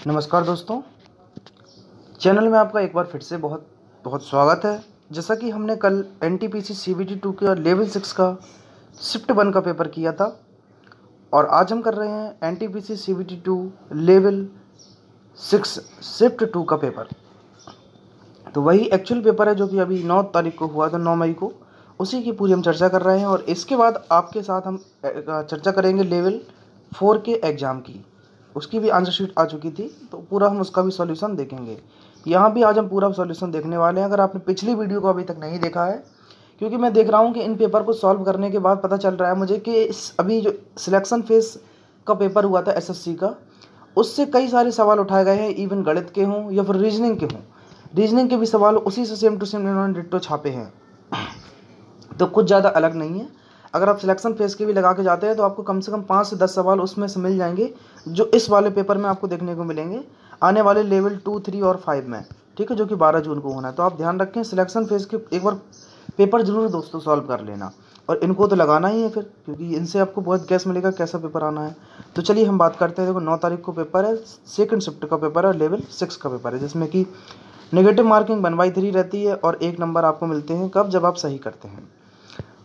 नमस्कार दोस्तों, चैनल में आपका एक बार फिर से बहुत बहुत स्वागत है। जैसा कि हमने कल NTPC CBT 2 के और लेवल 6 का शिफ्ट 1 का पेपर किया था और आज हम कर रहे हैं NTPC CBT 2 लेवल 6 शिफ्ट 2 का पेपर। तो वही एक्चुअल पेपर है जो कि अभी 9 तारीख को हुआ था, 9 मई को, उसी की पूरी हम चर्चा कर रहे हैं। और इसके बाद आपके साथ हम चर्चा करेंगे लेवल 4 के एग्ज़ाम की। उसकी भी आंसर शीट आ चुकी थी, तो पूरा हम उसका भी सॉल्यूशन देखेंगे। यहाँ भी आज हम पूरा सॉल्यूशन देखने वाले हैं। अगर आपने पिछली वीडियो को अभी तक नहीं देखा है, क्योंकि मैं देख रहा हूँ कि इन पेपर को सॉल्व करने के बाद पता चल रहा है मुझे कि अभी जो सिलेक्शन फेज का पेपर हुआ था SSC का, उससे कई सारे सवाल उठाए गए हैं, इवन गणित के हों या फिर रीजनिंग के हों। रीजनिंग के भी सवाल उसी से सेम टू सेम इन्होंने डिट्टो छापे हैं, तो कुछ ज़्यादा अलग नहीं है। अगर आप सिलेक्शन फेज के भी लगा के जाते हैं तो आपको कम से कम 5 से 10 सवाल उसमें से मिल जाएंगे जो इस वाले पेपर में आपको देखने को मिलेंगे आने वाले लेवल 2, 3 और 5 में, ठीक है, जो कि 12 जून को होना है। तो आप ध्यान रखें, सिलेक्शन फेज के एक बार पेपर जरूर दोस्तों सॉल्व कर लेना, और इनको तो लगाना ही है फिर, क्योंकि इनसे आपको बहुत गैस मिलेगा कैसा पेपर आना है। तो चलिए हम बात करते हैं। देखो 9 तारीख को पेपर है, सेकंड शिफ्ट का पेपर है, लेवल 6 का पेपर है, जिसमें कि नेगेटिव मार्किंग 1/3 रहती है और 1 नंबर आपको मिलते हैं कब, जब आप सही करते हैं।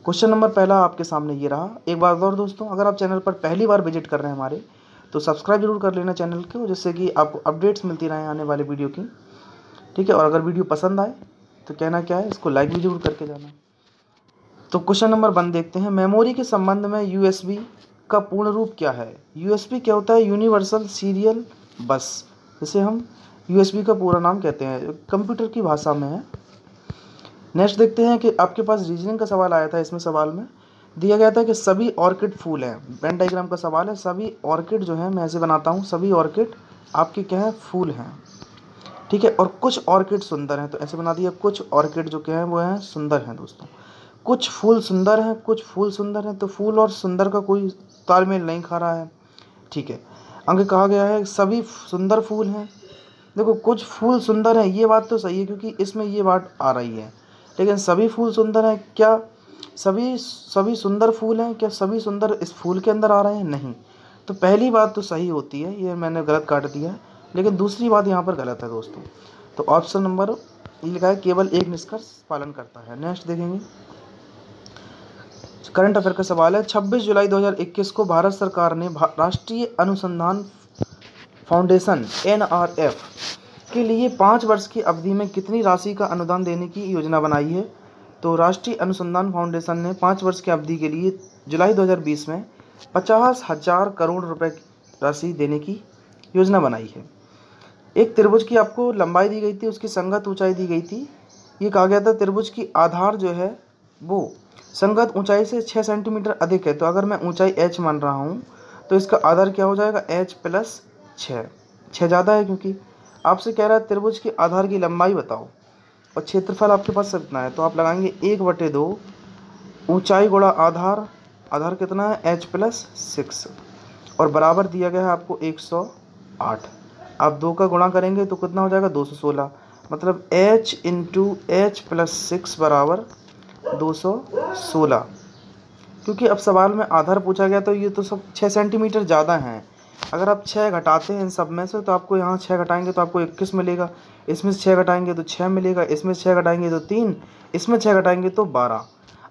क्वेश्चन नंबर पहला आपके सामने ये रहा। एक बात और दोस्तों, अगर आप चैनल पर पहली बार विजिट कर रहे हैं हमारे, तो सब्सक्राइब जरूर कर लेना चैनल को, जिससे कि आपको अपडेट्स मिलती रहें आने वाले वीडियो की, ठीक है। और अगर वीडियो पसंद आए तो कहना क्या है, इसको लाइक भी जरूर करके जाना। तो क्वेश्चन नंबर 1 देखते हैं। मेमोरी के संबंध में USB का पूर्ण रूप क्या है? USB क्या होता है? यूनिवर्सल सीरियल बस, जिसे हम USB का पूरा नाम कहते हैं, कंप्यूटर की भाषा में है। नेक्स्ट देखते हैं कि आपके पास रीजनिंग का सवाल आया था। इसमें सवाल में दिया गया था कि सभी ऑर्किड फूल हैं। वेन डायग्राम का सवाल है। सभी ऑर्किड जो है, मैं ऐसे बनाता हूँ, सभी ऑर्किड आपके क्या है, फूल हैं, ठीक है। और कुछ ऑर्किड सुंदर हैं, तो ऐसे बना दिया, कुछ ऑर्किड जो क्या है वो हैं, सुंदर हैं दोस्तों। कुछ फूल सुंदर हैं, कुछ फूल सुंदर हैं, तो फूल और सुंदर का कोई तालमेल नहीं खा रहा है, ठीक है। आगे कहा गया है सभी सुंदर फूल हैं। देखो कुछ फूल सुंदर हैं, ये बात तो सही है क्योंकि इसमें ये बात आ रही है, लेकिन सभी फूल सुंदर हैं क्या? सभी सुंदर फूल हैं क्या? सभी सुंदर इस फूल के अंदर आ रहे हैं? नहीं। तो पहली बात तो सही होती है, ये मैंने गलत काट दिया है, लेकिन दूसरी बात यहाँ पर गलत है दोस्तों। तो ऑप्शन नंबर ये लिखा है, केवल एक निष्कर्ष पालन करता है। नेक्स्ट देखेंगे, करंट अफेयर का सवाल है। 26 जुलाई 2021 को भारत सरकार ने राष्ट्रीय अनुसंधान फाउंडेशन NRF के लिए 5 वर्ष की अवधि में कितनी राशि का अनुदान देने की योजना बनाई है? तो राष्ट्रीय अनुसंधान फाउंडेशन ने 5 वर्ष की अवधि के लिए जुलाई 2020 में 50,000 करोड़ रुपए की राशि देने की योजना बनाई है। एक त्रिभुज की आपको लंबाई दी गई थी, उसकी संगत ऊंचाई दी गई थी। ये कहा गया था त्रिभुज की आधार जो है वो संगत ऊंचाई से 6 सेंटीमीटर अधिक है। तो अगर मैं ऊंचाई h मान रहा हूँ तो इसका आधार क्या हो जाएगा, h + 6। 6 ज़्यादा है, क्योंकि आपसे कह रहा है त्रिभुज के आधार की लंबाई बताओ और क्षेत्रफल आपके पास कितना है, तो आप लगाएंगे 1/2 ऊंचाई गुणा आधार। आधार कितना है, h + 6, और बराबर दिया गया है आपको 108। आप 2 का गुणा करेंगे तो कितना हो जाएगा, 216। मतलब h × h + 6 बराबर 216। क्योंकि अब सवाल में आधार पूछा गया तो ये तो सब 6 सेंटीमीटर ज़्यादा हैं। अगर आप 6 घटाते हैं इन सब में से, तो आपको यहाँ 6 घटाएंगे तो आपको 21 मिलेगा, इसमें से 6 घटाएंगे तो 6 मिलेगा, इसमें से 6 घटाएंगे तो 3, इसमें 6 घटाएंगे तो 12।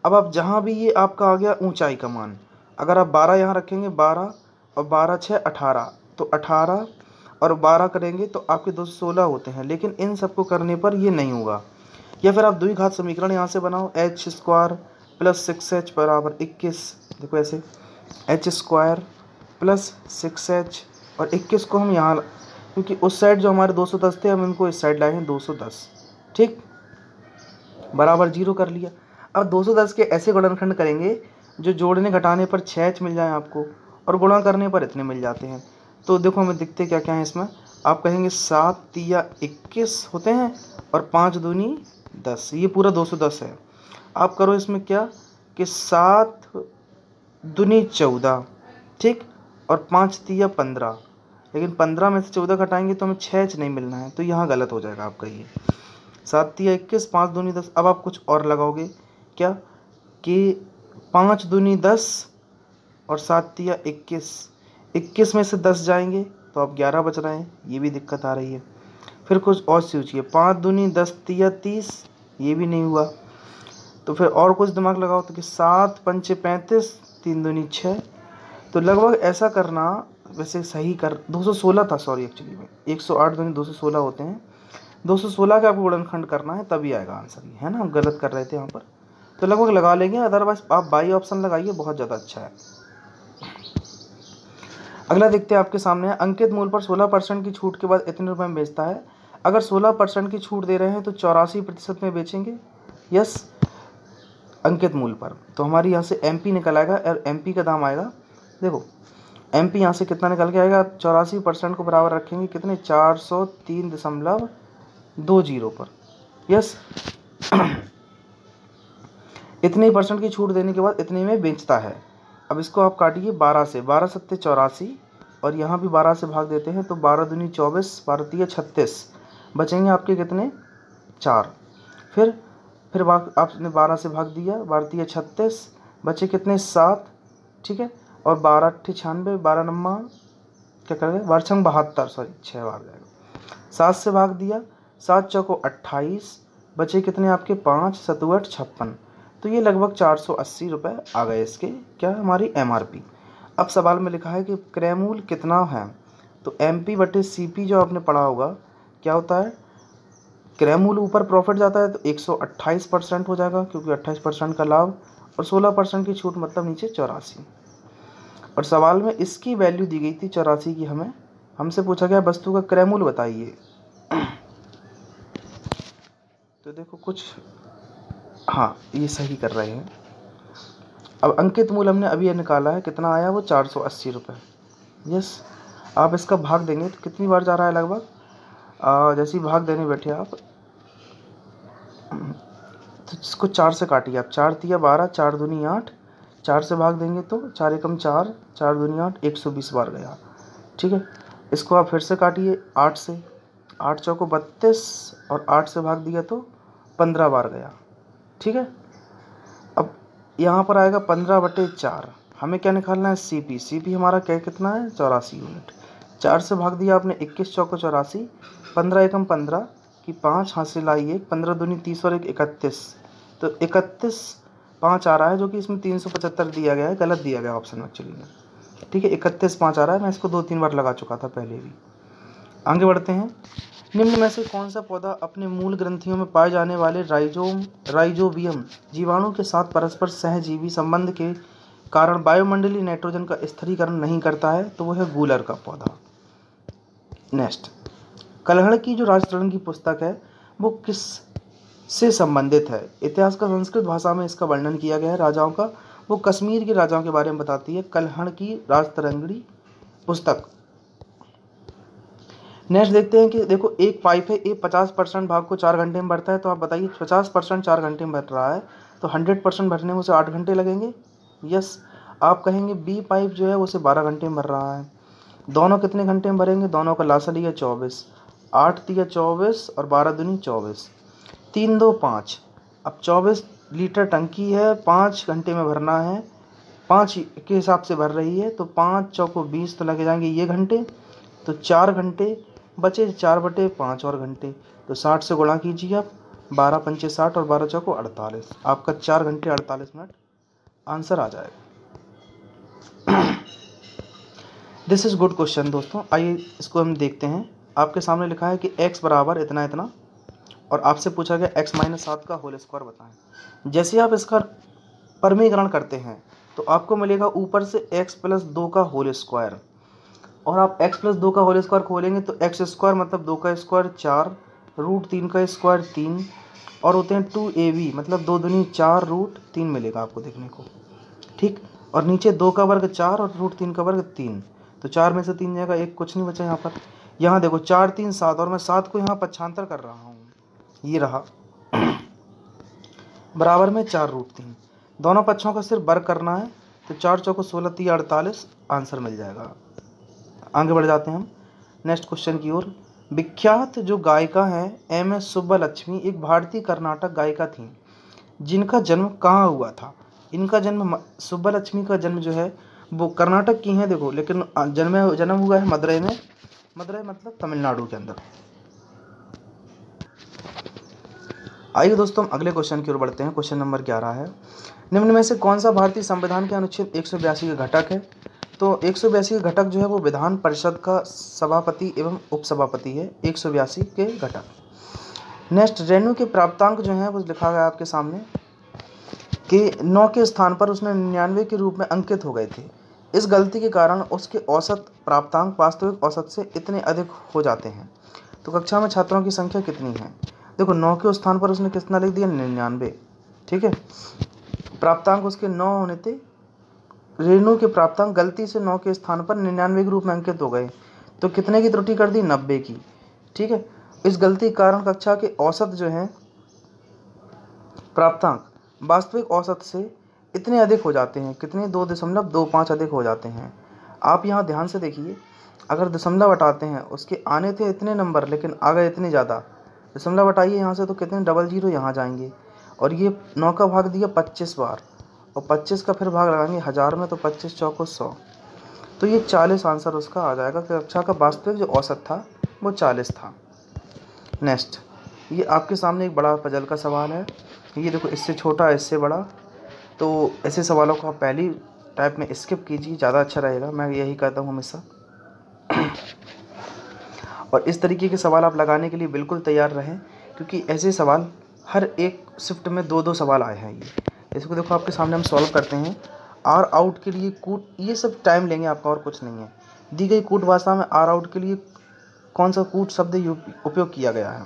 अब आप जहाँ भी ये आपका आ गया ऊंचाई का मान, अगर आप 12 यहाँ रखेंगे, 12 और 12 6 18, तो 18 और 12 करेंगे तो आपके 216 होते हैं। लेकिन इन सबको करने पर ये नहीं होगा। या फिर आप द्विघात समीकरण यहाँ से बनाओ, h² + 6h बराबर 21। देखो ऐसे h² + 6h और 21 को हम यहाँ, क्योंकि उस साइड जो हमारे 210 थे, हम इनको इस साइड लाए हैं 210, ठीक, बराबर 0 कर लिया। अब 210 के ऐसे गुणनखंड करेंगे जो जोड़ने घटाने पर 6h मिल जाए आपको, और गुणा करने पर इतने मिल जाते हैं। तो देखो हमें दिखते क्या क्या हैं इसमें। आप कहेंगे 7 × 3 = 21 होते हैं और 5 × 2 = 10, ये पूरा 210 है। आप करो इसमें क्या कि 7 × 2 = 14, ठीक, और 5 × 3 = 15, लेकिन 15 में से 14 घटाएंगे तो हमें 6h नहीं मिलना है, तो यहाँ गलत हो जाएगा आपका ये। 7 × 3 = 21, 5 × 2 = 10। अब आप कुछ और लगाओगे क्या कि 5 × 2 = 10 और 7 × 3 = 21, 21 में से 10 जाएंगे तो अब 11 बच रहे हैं, ये भी दिक्कत आ रही है। फिर कुछ और सोचिए, 5 दूनी 10 तिया 30, ये भी नहीं हुआ। तो फिर और कुछ दिमाग लगाओ तो कि 7 पंचे 35, 3 दूनी 6। तो लगभग ऐसा करना, वैसे सही कर 216 था, सॉरी एक्चुअली में 108 दूनी 216 होते हैं। 216 का आपको गुणनखंड करना है तभी आएगा आंसर, ये है ना, हम गलत कर रहे थे यहाँ पर। तो लगभग लगा लेंगे, अदरवाइज आप बाई ऑप्शन लगाइए, बहुत ज़्यादा अच्छा है। अगला देखते हैं आपके सामने है, अंकित मूल पर 16% की छूट के बाद इतने रुपए में बेचता है। अगर 16% की छूट दे रहे हैं तो 84% में बेचेंगे। यस, अंकित मूल पर। तो हमारी यहाँ से MP निकल आएगा और MP का दाम आएगा, देखो MP यहाँ से कितना निकल के आएगा, 84% को बराबर रखेंगे कितने, 403.20 पर। यस, इतने % की छूट देने के बाद इतने में बेचता है। अब इसको आप काटिए 12 से, 12 सत्ते 84 और यहाँ भी 12 से भाग देते हैं तो 12 दूनी 24, 12 तिया 36, बचेंगे आपके कितने, 4। फिर भाग आपने 12 से भाग दिया, 12 तिया 36, बचे कितने, 7। ठीक है, और 12 अट्ठे 96, 12 नम्मा क्या कर गए, 12 छंग 72, सॉरी 6 बार जाएगा। 7 से भाग दिया, 7 चौको 28, बचे कितने आपके, 5, 7 8 56। तो ये लगभग 480 रुपये आ गए इसके, क्या हमारी MRP। अब सवाल में लिखा है कि क्रय मूल्य कितना है, तो MP बटे CP जो आपने पढ़ा होगा क्या होता है, क्रय मूल्य ऊपर प्रॉफिट जाता है तो 128% हो जाएगा, क्योंकि 28% का लाभ और 16% की छूट, मतलब नीचे 84। और सवाल में इसकी वैल्यू दी गई थी 84 की, हमसे पूछा गया वस्तु का क्रय मूल्य बताइए। तो देखो कुछ, हाँ ये सही कर रहे हैं। अब अंकित मूल्य हमने अभी निकाला है, कितना आया वो, 480 रुपये। यस, आप इसका भाग देंगे तो कितनी बार जा रहा है लगभग, जैसे ही भाग देने बैठे आप तो इसको 4 से काटिए आप, 4 तिया 12, 4 दूनी 8, 4 से भाग देंगे तो 4 एकम 4, 4 दूनी 8, 120 बार गया। ठीक है, इसको आप फिर से काटिए 8 से, 8 चौको 32 और 8 से भाग दिया तो 15 बार गया। ठीक है, अब यहाँ पर आएगा 15/4, हमें क्या निकालना है, CP हमारा क्या कितना है, 84 यूनिट। 4 से भाग दिया आपने, 21 चौको 84, 15 एकम 15 की 5 हासिल आई 1, 15 दूनी 30 और 1 31, तो 31 5 आ रहा है, जो कि इसमें 375 दिया गया है, गलत दिया गया ऑप्शन एक्चुअली में। ठीक है, 31 5 आ रहा है, मैं इसको 2-3 बार लगा चुका था पहले भी। आगे बढ़ते हैं, निम्न में से कौन सा पौधा अपने मूल ग्रंथियों में पाए जाने वाले राइजोबियम जीवाणु के साथ परस्पर सहजीवी संबंध के कारण वायुमंडलीय नाइट्रोजन का स्थिरीकरण नहीं करता है, तो वह है गूलर का पौधा। नेक्स्ट, कलहड़ की जो राजतरण की पुस्तक है वो किस से संबंधित है, इतिहास का संस्कृत भाषा में इसका वर्णन किया गया है राजाओं का, वो कश्मीर के राजाओं के बारे में बताती है कलहड़ की राजतरंगिणी पुस्तक। नेक्स्ट देखते हैं कि देखो एक पाइप है, ये 50% भाग को 4 घंटे में भरता है, तो आप बताइए 50% 4 घंटे में भर रहा है तो 100% भरने में उसे 8 घंटे लगेंगे। यस, आप कहेंगे B पाइप जो है उसे 12 घंटे में भर रहा है। दोनों कितने घंटे में भरेंगे, दोनों का लासा लिया 24, 8 तिया 24 और 12 दूनी 24, 3 2 5। अब 24 लीटर टंकी है, 5 घंटे में भरना है, 5 के हिसाब से भर रही है, तो 5 चौको 20 तो लगे जाएंगे ये घंटे, तो 4 घंटे बचे, 4/5 और घंटे, तो 60 से गुणा कीजिए आप, 12 पंचे 60 और 12 चौको 48, आपका 4 घंटे 48 मिनट आंसर आ जाएगा। दिस इज गुड क्वेश्चन दोस्तों, आइए इसको हम देखते हैं। आपके सामने लिखा है कि x बराबर इतना इतना और आपसे पूछा गया x - 7 का होल स्क्वायर बताएं। जैसे आप इसका परमीकरण करते हैं तो आपको मिलेगा ऊपर से x + 2 का होल स्क्वायर, और आप x + 2 का होल स्क्वायर खोलेंगे तो x स्क्वायर मतलब 2 का स्क्वायर 4, √3 का स्क्वायर 3, और होते हैं 2ab मतलब 2 दूनी 4 √3 मिलेगा आपको देखने को। ठीक, और नीचे 2 का वर्ग 4 और √3 का वर्ग 3, तो 4 में से 3 जाएगा, एक कुछ नहीं बचा यहाँ पर। यहाँ देखो 4 3 7 और मैं 7 को यहाँ पक्षांतर कर रहा हूँ, ये रहा बराबर में 4 √3, दोनों पक्षों का सिर्फ वर्ग करना है, तो 4 चौको 16 3 48 आंसर मिल जाएगा। आगे बढ़ जाते हैं हम नेक्स्ट क्वेश्चन की ओर। विख्यात जो गायिका हैं MS सुब्बालक्ष्मी एक भारतीय कर्नाटक गायिका थीं, जिनका जन्म कहाँ हुआ था। इनका जन्म, सुब्बालक्ष्मी का जन्म जो है वो कर्नाटक की हैं देखो, लेकिन जन्म हुआ है मदुरई में, मदुरई मतलब तमिलनाडु के अंदर। आइए दोस्तों हम अगले क्वेश्चन की ओर बढ़ते हैं। क्वेश्चन नंबर 11 है, निम्न में से कौन सा भारतीय संविधान के अनुच्छेद 182 के घटक है? तो 182 के घटक जो है वो विधान परिषद का सभापति एवं उपसभापति है, 182 के घटक। नेक्स्ट, रेणु के प्राप्तांक जो है वो लिखा गया आपके सामने कि 9 के स्थान पर उसने 99 के रूप में अंकित हो गए थे। इस गलती के कारण उसके औसत प्राप्तांक वास्तविक औसत से इतने अधिक हो जाते हैं। तो कक्षा में छात्रों की संख्या कितनी है? देखो 9 के स्थान पर उसने कितना लिख दिया, 99। ठीक है, प्राप्तांक उसके 9 होने थे, रेणु के प्राप्तांक गलती से 9 के स्थान पर 99 के रूप में अंकित हो गए, तो कितने की त्रुटि कर दी, 90 की। ठीक है, इस गलती के कारण कक्षा के औसत जो है प्राप्तांक वास्तविक औसत से इतने अधिक हो जाते हैं, कितने, 2.25 अधिक हो जाते हैं। आप यहाँ ध्यान से देखिए, अगर दशमलव हटाते हैं, उसके आने थे इतने नंबर लेकिन आ गए इतने ज़्यादा, दशमलव हटाइए यहाँ से तो कितने, 00 यहाँ जाएंगे, और ये 9 का भाग दिया 25 बार, और 25 का फिर भाग लगाएंगे 1000 में, तो 25 चौको 100, तो ये 40 आंसर उसका आ जाएगा। कक्षा का वास्तविक जो औसत था वो 40 था। नेक्स्ट, ये आपके सामने एक बड़ा पजल का सवाल है। ये देखो, इससे छोटा इससे बड़ा, तो ऐसे सवालों को आप पहली टाइप में स्किप कीजिए, ज़्यादा अच्छा रहेगा, मैं यही कहता हूँ हमेशा। और इस तरीके के सवाल आप लगाने के लिए बिल्कुल तैयार रहें, क्योंकि ऐसे सवाल हर एक शिफ्ट में 2-2 सवाल आए हैं। ये इसको देखो आपके सामने हम सॉल्व करते हैं। आर आउट के लिए कूट, ये सब टाइम लेंगे आपका और कुछ नहीं है। दी गई कूट भाषा में आर आउट के लिए कौन सा कूट शब्द उपयोग किया गया है?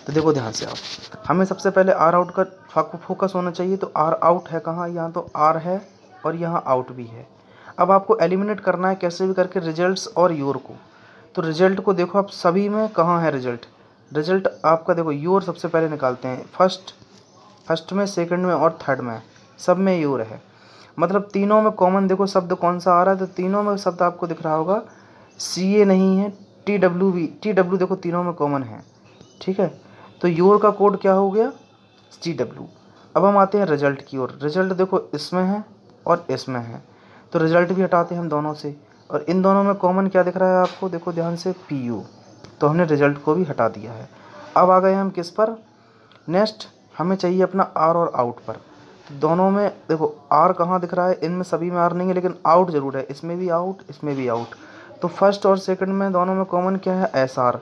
तो देखो ध्यान से आप, हमें सबसे पहले आर आउट का फोकस होना चाहिए। तो आर आउट है कहाँ, यहाँ तो आर है और यहाँ आउट भी है। अब आपको एलिमिनेट करना है कैसे भी करके रिजल्ट्स और योर को। तो रिजल्ट को देखो आप, सभी में कहाँ है रिजल्ट आपका, देखो योर सबसे पहले निकालते हैं, फर्स्ट में, सेकंड में और थर्ड में, सब में योर है। मतलब तीनों में कॉमन देखो शब्द कौन सा आ रहा है, तो तीनों में शब्द आपको दिख रहा होगा, CA नहीं है, TW देखो तीनों में कॉमन है। ठीक है, तो योर का कोड क्या हो गया, CW। अब हम आते हैं रिजल्ट की ओर। रिजल्ट देखो इसमें है और इसमें है, तो रिजल्ट भी हटाते हैं हम दोनों से, और इन दोनों में कॉमन क्या दिख रहा है आपको, देखो ध्यान से, PU, तो हमने रिजल्ट को भी हटा दिया है। अब आ गए हम किस पर, नेक्स्ट हमें चाहिए अपना आर और आउट पर। तो दोनों में देखो आर कहाँ दिख रहा है, इनमें सभी में आर नहीं है लेकिन आउट ज़रूर है, इसमें भी आउट, इसमें भी आउट। तो फर्स्ट और सेकंड में दोनों में कॉमन क्या है, SR।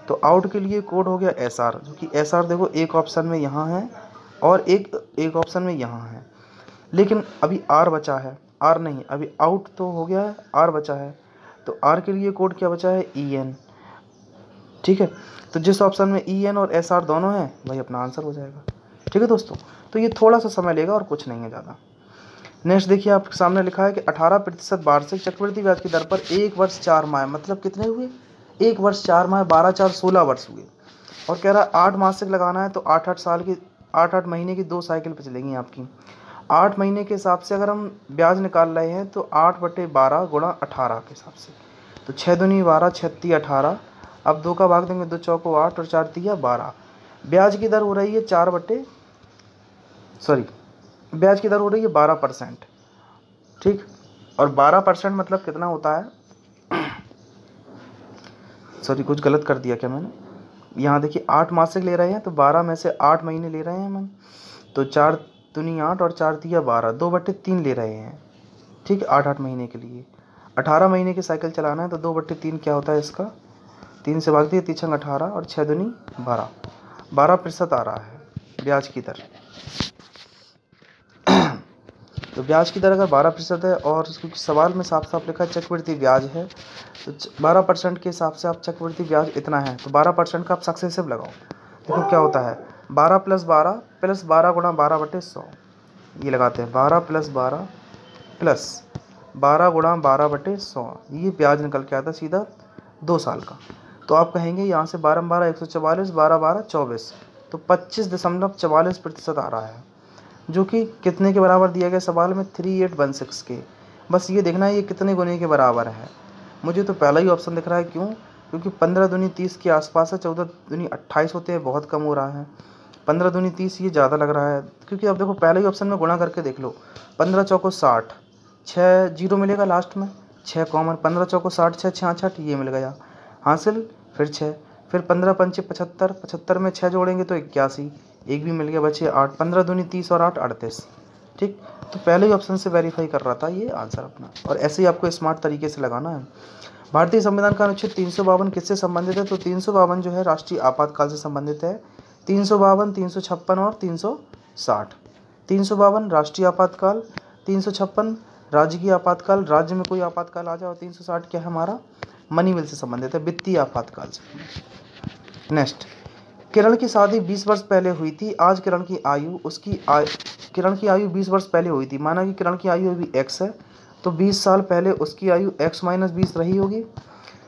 तो आउट के लिए कोड हो गया SR, जो कि SR देखो एक ऑप्शन में यहाँ है और एक ऑप्शन में यहाँ है, लेकिन अभी आर बचा है, आर नहीं, अभी आउट तो हो गया है, आर बचा है। तो आर के लिए कोड क्या बचा है, EN। ठीक है, तो जिस ऑप्शन में EN और SR दोनों हैं वही अपना आंसर हो जाएगा। ठीक है दोस्तों, तो ये थोड़ा सा समय लेगा और कुछ नहीं है ज़्यादा। नेक्स्ट देखिए आपके सामने लिखा है कि 18% वार्षिक चक्रवृद्धि ब्याज की दर पर 1 वर्ष 4 माह, मतलब कितने हुए, 1 वर्ष 4 माह, 12 4 16 वर्ष हुए। और कह रहा है 8 मासिक लगाना है, तो 8-8 साल की, 8-8 महीने की 2 साइकिल पर चलेंगी आपकी। 8 महीने के हिसाब से अगर हम ब्याज निकाल रहे हैं तो 8/12 गुणा 18 के हिसाब से, तो 6 दूनी 12, 6 तिया 18। अब 2 का भाग देंगे, 2 चौको 8 और 4 तिया 12। ब्याज की दर हो रही है 12%। ठीक, और 12% मतलब कितना होता है, सॉरी कुछ गलत कर दिया क्या मैंने, यहाँ देखिए 8 मासिक ले रहे हैं तो 12 में से 8 महीने ले रहे हैं हम, तो 4 दूनी 8 और 4 तिया 12, 2/3 ले रहे हैं। ठीक है, 8-8 महीने के लिए। 18 महीने की साइकिल चलाना है तो 2/3 क्या होता है इसका, 3 से भाग दिए, 3 18 और 6 दूनी 12, 12% आ रहा है ब्याज की दर। तो ब्याज की दर अगर 12% है, और क्योंकि सवाल में साफ साफ लिखा है चक्रवृद्धि ब्याज है, तो 12% के हिसाब से आप चक्रवृद्धि ब्याज इतना है, तो 12% का आप सक्सेसिव लगाओ। देखो क्या होता है, 12 + 12 + 12 गुणा 12/100, ये लगाते हैं 12 + 12 + 12 गुणा 12/100, ये ब्याज निकल के आता सीधा 2 साल का। तो आप कहेंगे यहाँ से 12 12 144, 12 12 24, तो 25.44% आ रहा है, जो कि कितने के बराबर दिया गया सवाल में, 3816 के। बस ये देखना है ये कितने गुने के बराबर है। मुझे तो पहला ही ऑप्शन दिख रहा है, क्यों, क्योंकि 15 दूनी 30 के आसपास है, 14 दूनी 28 होते हैं, बहुत कम हो रहा है। 15 दूनी 30 ये ज़्यादा लग रहा है, क्योंकि अब देखो पहले ही ऑप्शन में गुणा करके देख लो, 15 चौको 60, 6 जीरो मिलेगा लास्ट में, 6 कॉमन, 15 चौको 60, 6 66, ये मिल गया। हासिल, फिर 6, फिर 15 पंचे 75, 75 में 6 जोड़ेंगे तो 81, एक भी मिल गया, बचे 8, 15 दूनी 30 और 8 38। ठीक, तो पहले ही ऑप्शन से वेरीफाई कर रहा था ये आंसर अपना, और ऐसे ही आपको स्मार्ट तरीके से लगाना है। भारतीय संविधान का अनुच्छेद 352 किससे संबंधित है? तो 352 जो है राष्ट्रीय आपातकाल से संबंधित है। 352, 356 और 360। 352 राष्ट्रीय आपातकाल, 356 राज्य की आपातकाल, राज्य में कोई आपातकाल आ जाए, और 360 क्या है हमारा? मनी बिल से संबंधित है, वित्तीय आपातकाल से। नेक्स्ट, किरण की शादी 20 वर्ष पहले हुई थी, आज किरण की आयु किरण की आयु 20 वर्ष पहले हुई थी, माना कि किरण की आयु अभी x है, तो 20 साल पहले उसकी आयु x - 20 रही होगी।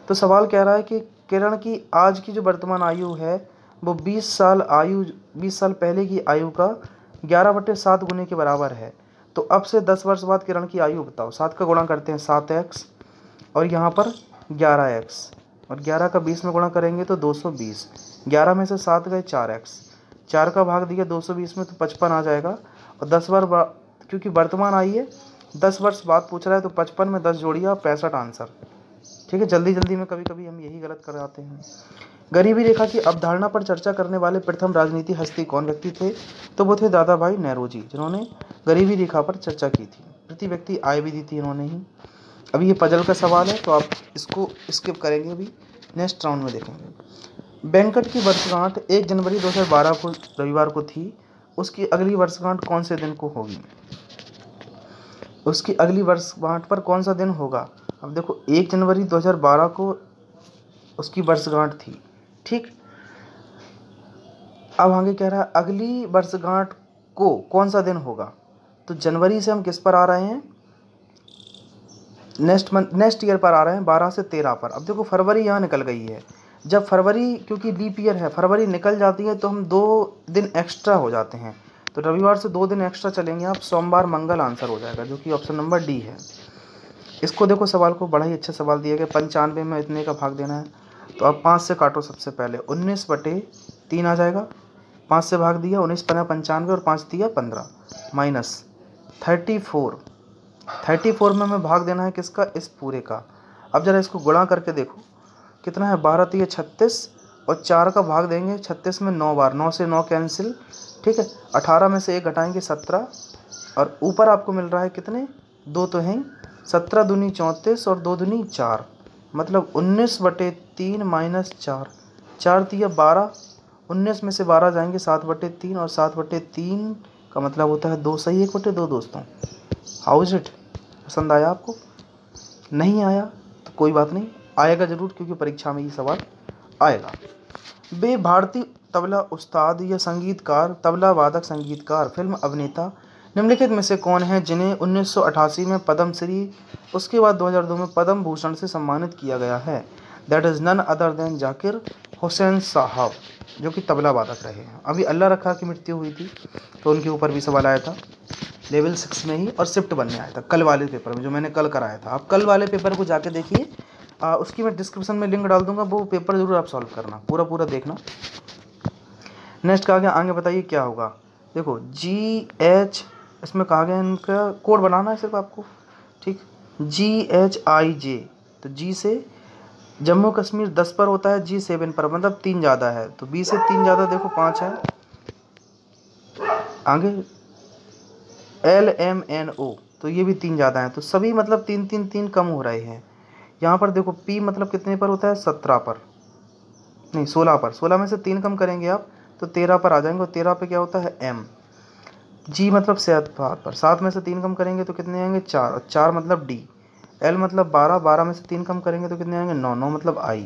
तो सवाल कह रहा है कि किरण की आज की जो वर्तमान आयु है वो 20 साल पहले की आयु का 11/7 गुने के बराबर है। तो अब से 10 वर्ष बाद किरण की आयु बताओ। 7 का गुणा करते हैं 7x, और यहाँ पर 11x, और 11 का 20 में गुणा करेंगे तो 220। 11 में से 7 गए 4x, 4 का भाग दिया 220 में तो 55 आ जाएगा। और 10 बार क्योंकि वर्तमान आई है, 10 वर्ष बाद पूछ रहा है, तो 55 में 10 जोड़िए आप 65 आंसर। ठीक है, जल्दी जल्दी में कभी कभी हम यही गलत कर जाते हैं। गरीबी रेखा की अवधारणा पर चर्चा करने वाले प्रथम राजनीति हस्ती कौन व्यक्ति थे? तो वो थे दादा भाई नेहरूजी, जिन्होंने गरीबी रेखा पर चर्चा की थी। प्रति व्यक्ति आय भी दी थी इन्होंने ही। अभी ये पजल का सवाल है तो आप इसको स्किप करेंगे, अभी नेक्स्ट राउंड में देखेंगे। वेंकट की वर्षगांठ 1 जनवरी 2012 को रविवार को थी, उसकी अगली वर्षगांठ कौन से दिन को होगी? उसकी अगली वर्षगांठ पर कौन सा दिन होगा? अब देखो 1 जनवरी 2012 को उसकी वर्षगांठ थी। ठीक, अब आगे कह रहा है अगली वर्षगांठ को कौन सा दिन होगा? तो जनवरी से हम किस पर आ रहे हैं? नेक्स्ट ईयर पर आ रहे हैं, 12 से 13 पर। अब देखो फरवरी यहाँ निकल गई है, जब फरवरी, क्योंकि लीप ईयर है, फरवरी निकल जाती है तो हम 2 दिन एक्स्ट्रा हो जाते हैं, तो रविवार से 2 दिन एक्स्ट्रा चलेंगे आप, सोमवार मंगल आंसर हो जाएगा, जो कि ऑप्शन नंबर डी है। इसको देखो, सवाल को बड़ा ही अच्छा सवाल दिया गया। 95 में इतने का भाग देना है, तो आप 5 से काटो। सबसे पहले 19/3 आ जाएगा, 5 से भाग दिया, 19 × 95 और 5 दिया 15, माइनस 34 में हमें भाग देना है किसका? इस पूरे का। अब जरा इसको गुणा करके देखो कितना है? 12 × 36, और 4 का भाग देंगे 36 में 9 बार, 9 से 9 कैंसिल। ठीक है, 18 में से 1 घटाएंगे 17, और ऊपर आपको मिल रहा है कितने? 2 तो हैं, 17 दूनी 34 और 2 दूनी 4, मतलब 19/3 माइनस 4, 4 तिया 12, 19 में से 12 जाएंगे 7/3, और 7/3 का मतलब होता है 2। सही 1/2 दोस्तों। How is it? पसंद आया आपको? नहीं आया तो कोई बात नहीं, आएगा ज़रूर, क्योंकि परीक्षा में ये सवाल आएगा। वे भारतीय तबला उस्ताद या संगीतकार, तबला वादक, संगीतकार, फिल्म अभिनेता निम्नलिखित में से कौन है जिन्हें 1988 में पद्मश्री, उसके बाद 2002 में पद्म भूषण से सम्मानित किया गया है? That is none other than Zakir Hussain साहब, जो कि तबला वादक रहे हैं। अभी अल्लाह रखा की मृत्यु हुई थी, तो उनके ऊपर भी सवाल आया था लेवल 6 में ही, और शिफ्ट 1 में आया था, कल वाले पेपर में, जो मैंने कल कराया था। आप कल वाले पेपर को जाके देखिए, उसकी मैं डिस्क्रिप्शन में लिंक डाल दूंगा, वो पेपर ज़रूर आप सॉल्व करना, पूरा देखना। नेक्स्ट कहा गया, आगे बताइए क्या होगा? देखो GH, इसमें कहा गया इनका कोड बनाना है सिर्फ आपको। ठीक, GHIJ, तो G से जम्मू कश्मीर 10 पर होता है, G 7 पर, मतलब 3 ज़्यादा है, तो B से 3 ज़्यादा देखो 5 है। आगे LMNO, तो ये भी 3 ज़्यादा है, तो सभी मतलब 3 कम हो रहे हैं। यहाँ पर देखो P मतलब कितने पर होता है? 17 पर, नहीं 16 पर। 16 में से 3 कम करेंगे आप तो 13 पर आ जाएंगे, और 13 पे क्या होता है? M। G मतलब 7 पर, 7 में से 3 कम करेंगे तो कितने आएंगे? 4, और 4 मतलब D। L मतलब 12, 12 में से 3 कम करेंगे तो कितने आएंगे? 9, 9 मतलब I।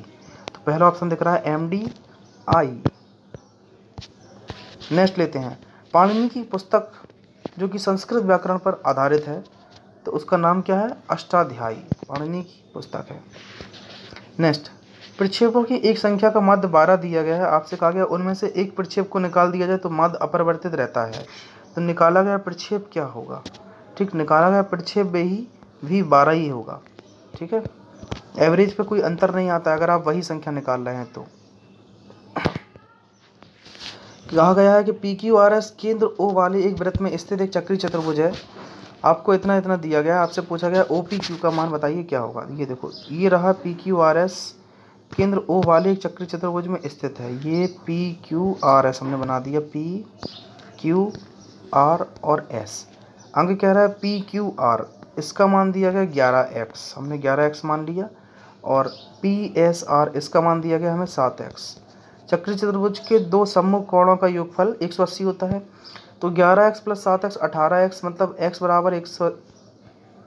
तो पहला ऑप्शन दिख रहा है MDI। नेक्स्ट लेते हैं, पाणिनि की पुस्तक जो कि संस्कृत व्याकरण पर आधारित है, तो उसका नाम क्या है? अष्टाध्यायी, पाणिनि की पुस्तक है। नेक्स्ट, प्रक्षेपों की एक संख्या का माध्य 12 दिया गया है, आपसे कहा गया उनमें से एक प्रक्षेप को निकाल दिया जाए तो माध्य अपरिवर्तित रहता है, तो निकाला गया प्रक्षेप क्या होगा? ठीक, निकाला गया प्रक्षेप भी 12 ही होगा। ठीक है, एवरेज पे कोई अंतर नहीं आता अगर आप वही संख्या निकाल रहे हैं तो। कहा गया है कि PQRS केंद्र O वाले एक वृत्त में स्थित एक चक्रीय चतुर्भुज है, आपको इतना दिया गया है, आपसे पूछा गया OPQ का मान बताइए क्या होगा? ये देखो, ये रहा PQRS केंद्र O वाले एक चक्रीय चतुर्भुज में स्थित है। ये PQRS हमने बना दिया, PQR और S। आगे कह रहा है PQR, इसका मान दिया गया 11x, हमने 11x मान लिया, और PSR इसका मान दिया गया हमें 7x। चक्रीय चतुर्भुज के दो सम्मुख कोणों का योगफल 180 होता है। तो 11x प्लस 7x 18x, मतलब x बराबर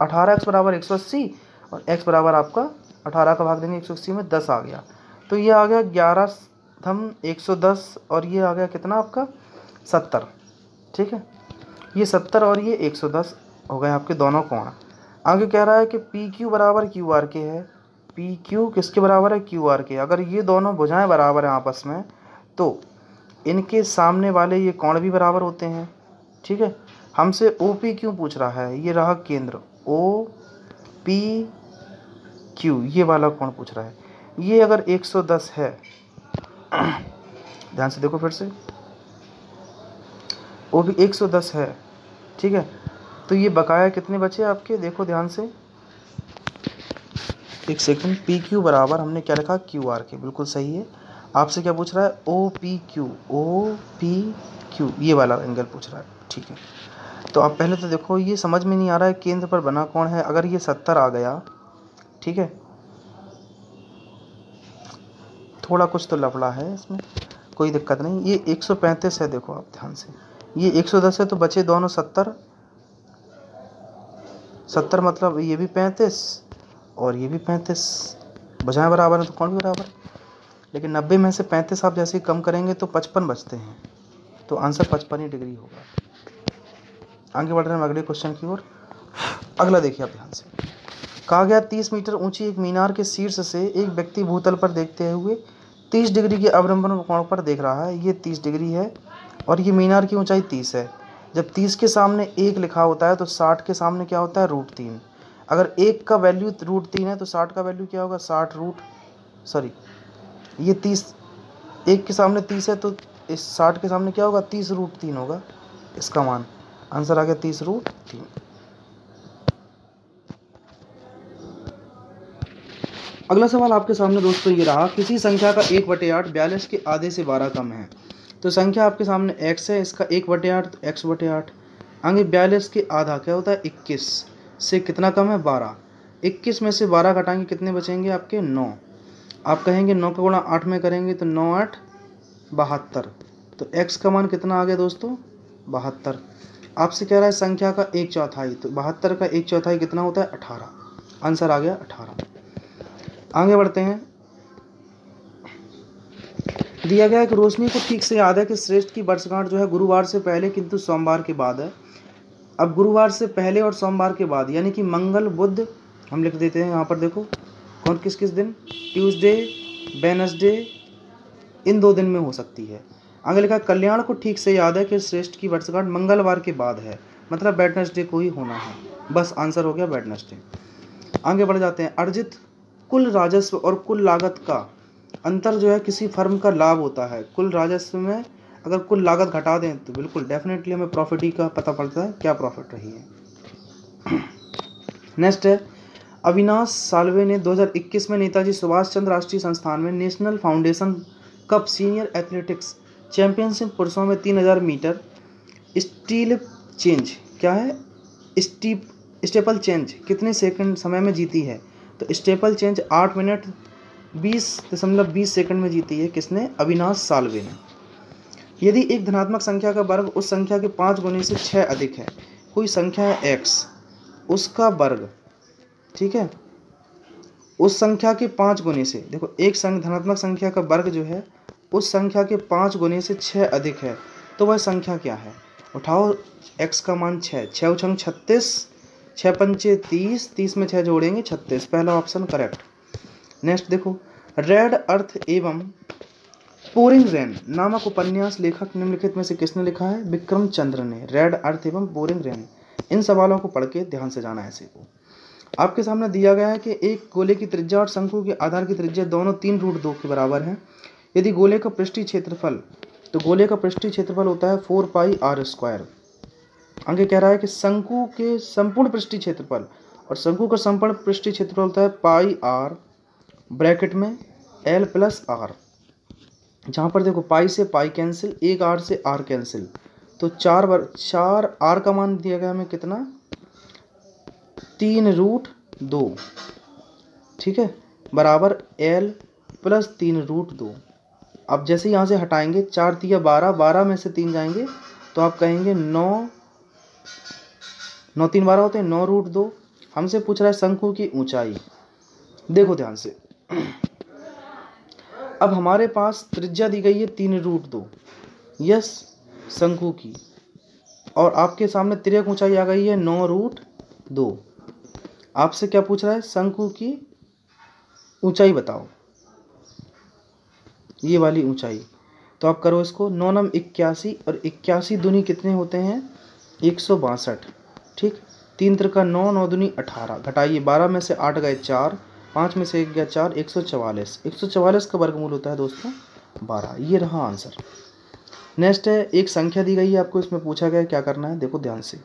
18x बराबर 180 और x बराबर आपका 18 का भाग देंगे 180 में 10 आ गया। तो ये आ गया 11 धम 110 और ये आ गया कितना आपका 70। ठीक है, ये 70 और ये 110 हो गए आपके दोनों कोण। आगे कह रहा है कि PQ बराबर QR के है। PQ किसके बराबर है? QR के। अगर ये दोनों भुजाएं बराबर हैं आपस में तो इनके सामने वाले ये कोण भी बराबर होते हैं। ठीक है, हमसे OP क्यों पूछ रहा है? ये रहा केंद्र OPQ, ये वाला कोण पूछ रहा है। ये अगर 110 है, ध्यान से देखो फिर से, OP 110 है। ठीक है, तो ये बकाया कितने बचे आपके? देखो ध्यान से, एक सेकंड। PQ बराबर हमने क्या लिखा? QR के, बिल्कुल सही है। आपसे क्या पूछ रहा है? OPQ, ये वाला एंगल पूछ रहा है। ठीक है, तो आप पहले तो देखो, ये समझ में नहीं आ रहा है केंद्र पर बना कौन है। अगर ये 70 आ गया, ठीक है, थोड़ा कुछ तो लफड़ा है इसमें, कोई दिक्कत नहीं। ये 135 है, देखो आप ध्यान से, ये 110 है तो बचे दोनों 70 मतलब ये भी 35 और ये भी 35, भुजाएं बराबर है तो कौन भी बराबर। लेकिन 90 में से 35 आप जैसे ही कम करेंगे तो 55 बचते हैं, तो आंसर 55 ही डिग्री होगा। आगे बढ़ रहे हैं अगले क्वेश्चन की ओर। अगला देखिए आप ध्यान से। कहा गया 30 मीटर ऊंची एक मीनार के शीर्ष से एक व्यक्ति भूतल पर देखते हुए 30 डिग्री के अवलंबन कोण पर देख रहा है। ये 30 डिग्री है और ये मीनार की ऊंचाई 30 है। जब 30 के सामने 1 लिखा होता है तो 60 के सामने क्या होता है? √3। अगर 1 का वैल्यू √3 है तो 60 का वैल्यू क्या होगा? 60 ये 30, 1 के सामने 30 है तो इस 60 के सामने क्या होगा? 30√3 होगा इसका मान। आंसर आ गया 30√3। अगला सवाल आपके सामने दोस्तों ये रहा, किसी संख्या का 1/8 42 के आधे से 12 कम है। तो संख्या आपके सामने x है, इसका 1/8 तो x/8। आगे 42 के आधा क्या होता है? 21 से कितना कम है? 12। 21 में से 12 घटाएंगे कितने बचेंगे आपके? 9। आप कहेंगे 9 का गुणा 8 में करेंगे तो 9 8 72। तो x का मान कितना आ गया दोस्तों? 72। आपसे कह रहा है संख्या का 1/4, तो 72 का 1/4 कितना होता है? 18। आंसर आ गया 18। आगे बढ़ते हैं। दिया गया है कि रोशनी को ठीक से याद है कि श्रेष्ठ की वर्षगांठ जो है गुरुवार से पहले किंतु सोमवार के बाद है। अब गुरुवार से पहले और सोमवार के बाद, यानी कि मंगल बुध हम लिख देते हैं यहाँ पर। देखो कौन किस किस दिन? ट्यूसडे, वेडनेसडे, इन 2 दिन में हो सकती है। आगे लिखा कल्याण को ठीक से याद है कि श्रेष्ठ की वर्षगांठ मंगलवार के बाद है, मतलब वेडनेसडे को ही होना है। बस आंसर हो गया वेडनेसडे। आगे बढ़ जाते हैं। अर्जित कुल राजस्व और कुल लागत का अंतर जो है किसी फर्म का लाभ होता है। कुल राजस्व में अगर कुल लागत घटा दें तो बिल्कुल डेफिनेटली हमें प्रॉफिट ही का पता पड़ता है, क्या प्रॉफिट रही है। नेक्स्ट है, अविनाश साल्वे ने 2021 में नेताजी सुभाष चंद्र राष्ट्रीय संस्थान में national foundation cup senior athletics championship पुरुषों में 3000 मीटर स्टील चेंज क्या है? स्टेपल चेंज कितने सेकंड समय में जीती है? तो स्टेपल चेंज 8 मिनट 20.20 सेकंड में जीती है। किसने? अविनाश साल्वे ने। यदि एक धनात्मक संख्या का वर्ग उस संख्या के 5 गुने से 6 अधिक है, कोई संख्या है x, उसका वर्ग, ठीक है, उस संख्या के 5 गुने से, देखो एक धनात्मक संख्या का वर्ग जो है उस संख्या के 5 गुने से 6 अधिक है, तो वह संख्या क्या है? उठाओ, x का मान 6, 6 × 36, 6 पंचे 30, 30 में 6 जोड़ेंगे 36, पहला ऑप्शन करेक्ट। नेक्स्ट देखो, रेड अर्थ एवं पोरिंग रेन नामक उपन्यास लेखक निम्नलिखित में से किसने लिखा है? विक्रम चंद्र ने। रेड अर्थ एवं पोरिंग रेन, इन सवालों को पढ़ के ध्यान से जाना है ऐसे को। आपके सामने दिया गया है कि एक गोले की त्रिज्या और शंकु के आधार की त्रिज्या दोनों 3√2 के बराबर हैं। यदि गोले का पृष्ठीय क्षेत्रफल, तो गोले का पृष्ठीय क्षेत्रफल होता है 4πr²। आगे कह रहा है कि शंकु के संपूर्ण पृष्ठीय क्षेत्रफल, और शंकु का संपूर्ण पृष्ठीय क्षेत्रफल होता है πr ब्रैकेट में एल प्लस आर, जहाँ पर देखो पाई से पाई कैंसिल, एक आर से आर कैंसिल, तो 4 आर का मान दिया गया हमें कितना, 3√2, ठीक है, बराबर एल प्लस 3√2। अब जैसे यहाँ से हटाएंगे 4 तिया 12, 12 में से 3 जाएंगे तो आप कहेंगे 9, 9 3 12 होते हैं, 9√2। हमसे पूछ रहा है शंकु की ऊंचाई। देखो ध्यान से, अब हमारे पास त्रिज्या दी गई है 3√2 यस शंकु की, और आपके सामने तिर्यक ऊंचाई आ गई है 9√2। आपसे क्या पूछ रहा है, शंकु की ऊंचाई बताओ, ये वाली ऊंचाई। तो आप करो इसको, 9 9 81, और 81 दूनी कितने होते हैं, 162, ठीक। 3 त्रिका 9, 9 दूनी 18, घटाइए 12 में से 8 गए 4, 5 में से 1 गया 4, 144। 144 का वर्गमूल होता है दोस्तों 12। ये रहा आंसर। नेक्स्ट है, एक संख्या दी गई है आपको, इसमें पूछा गया क्या करना है, देखो ध्यान से।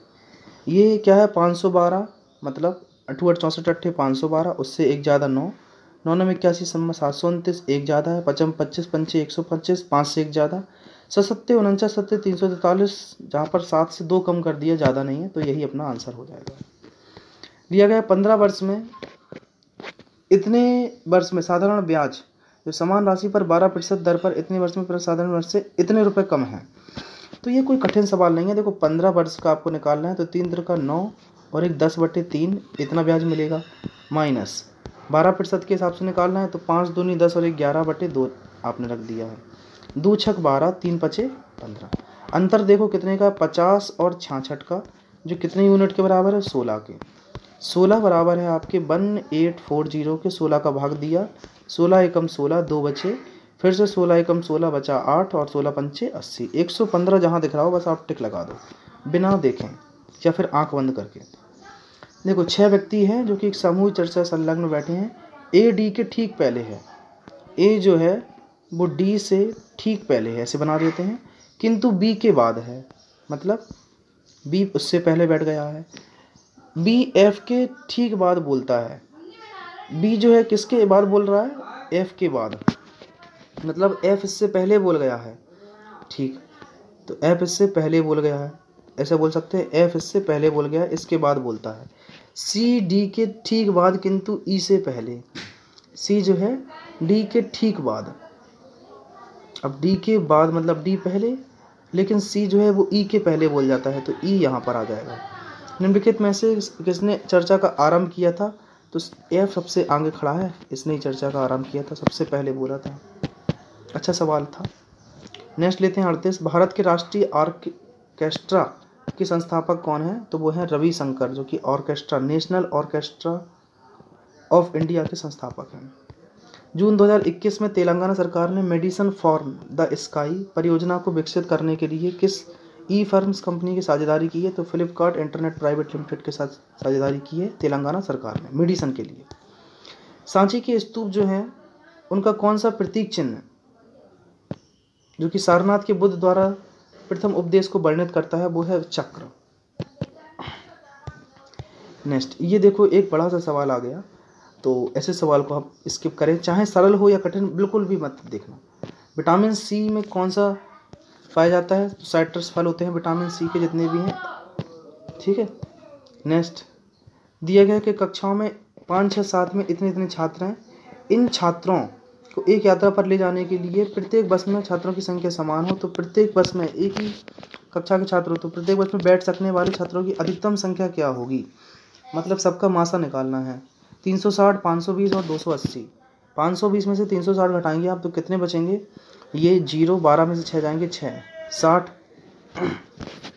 ये क्या है, 512, मतलब 8 8 64 8 512, उससे 1 ज़्यादा 9, 9 9 81 729, 1 ज़्यादा है, 55 25 पंचे 125, 5 से 1 ज़्यादा, 7 49 7 343, जहाँ पर 7 से 2 कम कर दिया, ज़्यादा नहीं है, तो यही अपना आंसर हो जाएगा। दिया गया 15 वर्ष में, इतने वर्ष में साधारण ब्याज जो समान राशि पर 12% दर पर इतने वर्ष में साधारण वर्ष से इतने रुपए कम है। तो ये कोई कठिन सवाल नहीं है। देखो 15 वर्ष का आपको निकालना है, तो 3 त्रिका 9 और एक 10/3 इतना ब्याज मिलेगा, माइनस 12% के हिसाब से निकालना है, तो 5 दूनी 10 और 11/2 आपने रख दिया है, 2 छक 12, 3 पचे 15। अंतर देखो कितने का, 50 और 66 का, जो कितने यूनिट के बराबर है, 16 के। 16 बराबर है आपके 1840 के, 16 का भाग दिया, 16 एकम 16, 2 बचे, फिर से 16 एकम 16 बचा 8, और 16 पंचे 80। 115 जहाँ दिख रहा हो बस आप टिक लगा दो, बिना देखें या फिर आंख बंद करके। देखो 6 व्यक्ति हैं जो कि एक सामूहिक चर्चा संलग्न बैठे हैं। ए डी के ठीक पहले है, ए जो है वो डी से ठीक पहले है, ऐसे बना देते हैं, किंतु बी के बाद है, मतलब बी उससे पहले बैठ गया है। बी एफ के ठीक बाद बोलता है, बी जो है किसके बाद बोल रहा है, एफ के बाद, मतलब एफ इससे पहले बोल गया है, ठीक। तो एफ इससे पहले बोल गया है, ऐसा बोल सकते हैं, एफ इससे पहले बोल गया है, इसके बाद बोलता है। सी डी के ठीक बाद किंतु ई से पहले, सी जो है डी के ठीक बाद, अब डी के बाद मतलब डी पहले, लेकिन सी जो है वो ई के पहले बोल जाता है, तो ई यहाँ पर आ जाएगा। निम्नलिखित में से किसने चर्चा का आरंभ किया था, तो एफ सबसे आगे खड़ा है, इसने ही चर्चा का आरंभ किया था, सबसे पहले बोला था। अच्छा सवाल था। नेक्स्ट लेते हैं 38। भारत के राष्ट्रीय ऑर्केस्ट्रा के संस्थापक कौन है, तो वो है रविशंकर, जो कि orchestra, national orchestra of India के संस्थापक हैं। जून 2021 में तेलंगाना सरकार ने मेडिसन फॉर द स्काई परियोजना को विकसित करने के लिए किस ई फर्म्स कंपनी की साझेदारी की है, तो फ्लिपकार्ट इंटरनेट प्राइवेट लिमिटेड के साथ साझेदारी की है तेलंगाना सरकार ने मेडिसन के लिए। सांची के स्तूप जो हैं उनका कौन सा प्रतीक चिन्ह जो कि सारनाथ के बुद्ध द्वारा प्रथम उपदेश को वर्णित करता है, वो है चक्र। नेक्स्ट ये देखो एक बड़ा सा सवाल आ गया, तो ऐसे सवाल को आप स्किप करें, चाहे सरल हो या कठिन बिल्कुल भी मत देखना। विटामिन सी में कौन सा पाया जाता है, तो साइट्रस फल होते हैं विटामिन सी के जितने भी हैं, ठीक है। नेक्स्ट दिया गया कि कक्षाओं में 5 6 7 में इतने इतने छात्र हैं, इन छात्रों को एक यात्रा पर ले जाने के लिए प्रत्येक बस में छात्रों की संख्या समान हो, तो प्रत्येक बस में एक ही कक्षा के छात्र हो, तो प्रत्येक बस में बैठ सकने वाले छात्रों की अधिकतम संख्या क्या होगी, मतलब सबका मासा निकालना है। 360, 520 और 280। 520 में से 360 घटाएंगे आप तो कितने बचेंगे, ये 0, 12 में से 6 जाएंगे 6, 60,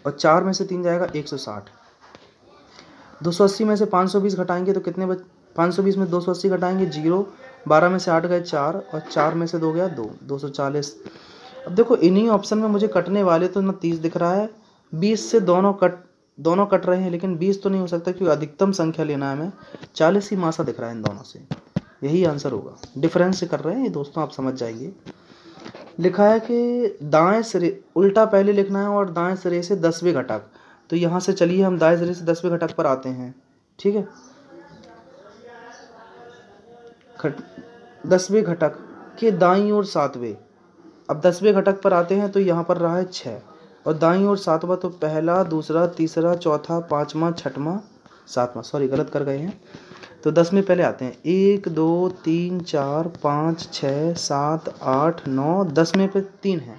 और 4 में से 3 जाएगा 160। 280 में से 520 घटाएंगे तो कितने 520 में 280 घटाएंगे 0, 12 में से 8 गए 4, और 4 में से 2 गया 2, 240। अब देखो इन्हीं ऑप्शन में मुझे कटने वाले तो ना 30 दिख रहा है, 20 से दोनों कट रहे हैं, लेकिन 20 तो नहीं हो सकता क्योंकि अधिकतम संख्या लेना है हमें, 40 ही मासा दिख रहा है इन दोनों से, यही आंसर होगा। डिफरेंस से कर रहे हैं ये दोस्तों, आप समझ जाएंगे। लिखा है कि दाएं सिरे उल्टा पहले लिखना है और दाएं सिरे से 10वें घटक, तो यहाँ से चलिए हम दाएं सिरे से 10वें घटक पर आते हैं, ठीक है। 10वें घटक के दाईं ओर 7वें। अब 10वें घटक पर आते हैं तो यहाँ पर रहा है 6 और दाईं ओर 7वां, तो पहला, दूसरा, तीसरा, चौथा, 5वां, 6वां, 7वां, सॉरी गलत कर गए हैं। तो 10 में पहले आते हैं 1 2 3 4 5 6 7 8 9, 10 में पे 3 है।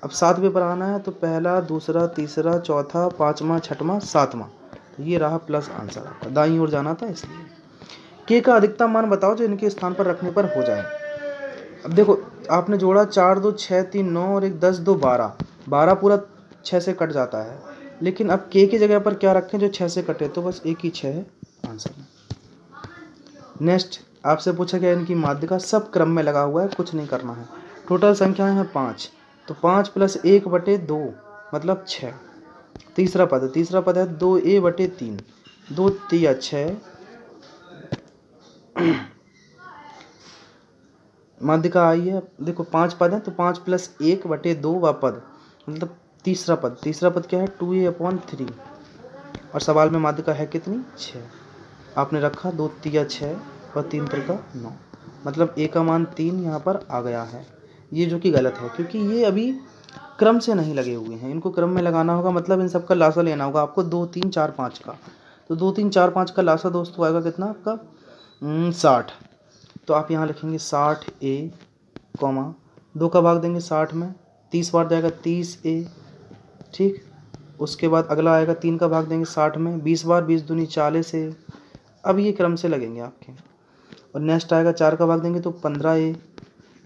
अब 7वें पर आना है तो पहला, दूसरा, तीसरा, चौथा, 5वां, 6वां, 7वां, तो ये रहा प्लस आंसर आपका, दाईं ओर जाना था इसलिए। के का अधिकतम मान बताओ जो इनके स्थान पर रखने पर हो जाए। अब देखो आपने जोड़ा 4 2 6 3 9 और 1 10 2 12, 12 पूरा 6 से कट जाता है, लेकिन अब के की जगह पर क्या रखें जो 6 से कटे, तो बस एक ही 6 है आंसर में। नेक्स्ट आपसे पूछा गया इनकी माध्यिका, सब क्रम में लगा हुआ है, कुछ नहीं करना है। टोटल संख्याएं हैं 5, तो 5 + 1/2 मतलब 6। तीसरा पद है 2a/3, 2 3 6। माध्यिका आई है, देखो 5 पद है तो 5 + 1/2 व पद मतलब तीसरा पद क्या है 2a/3 और सवाल में माध्यिका है कितनी 6। आपने रखा 2 3 6 और 3 3 9, मतलब a का मान 3 यहाँ पर आ गया है, ये जो कि गलत है क्योंकि ये अभी क्रम से नहीं लगे हुए हैं, इनको क्रम में लगाना होगा, मतलब इन सब का लासा लेना होगा आपको 2 3 4 5 का। तो 2 3 4 5 का लासा दोस्तों आएगा कितना आपका 60। तो आप यहाँ लिखेंगे 60a, 2 का भाग देंगे 60 में, 30 बार जाएगा 30a, ठीक। उसके बाद अगला आएगा 3 का भाग देंगे 60 में, 20 बार 20 दूनी 40a। अब ये क्रम से लगेंगे आपके। और नेक्स्ट आएगा 4 का भाग देंगे तो 15a,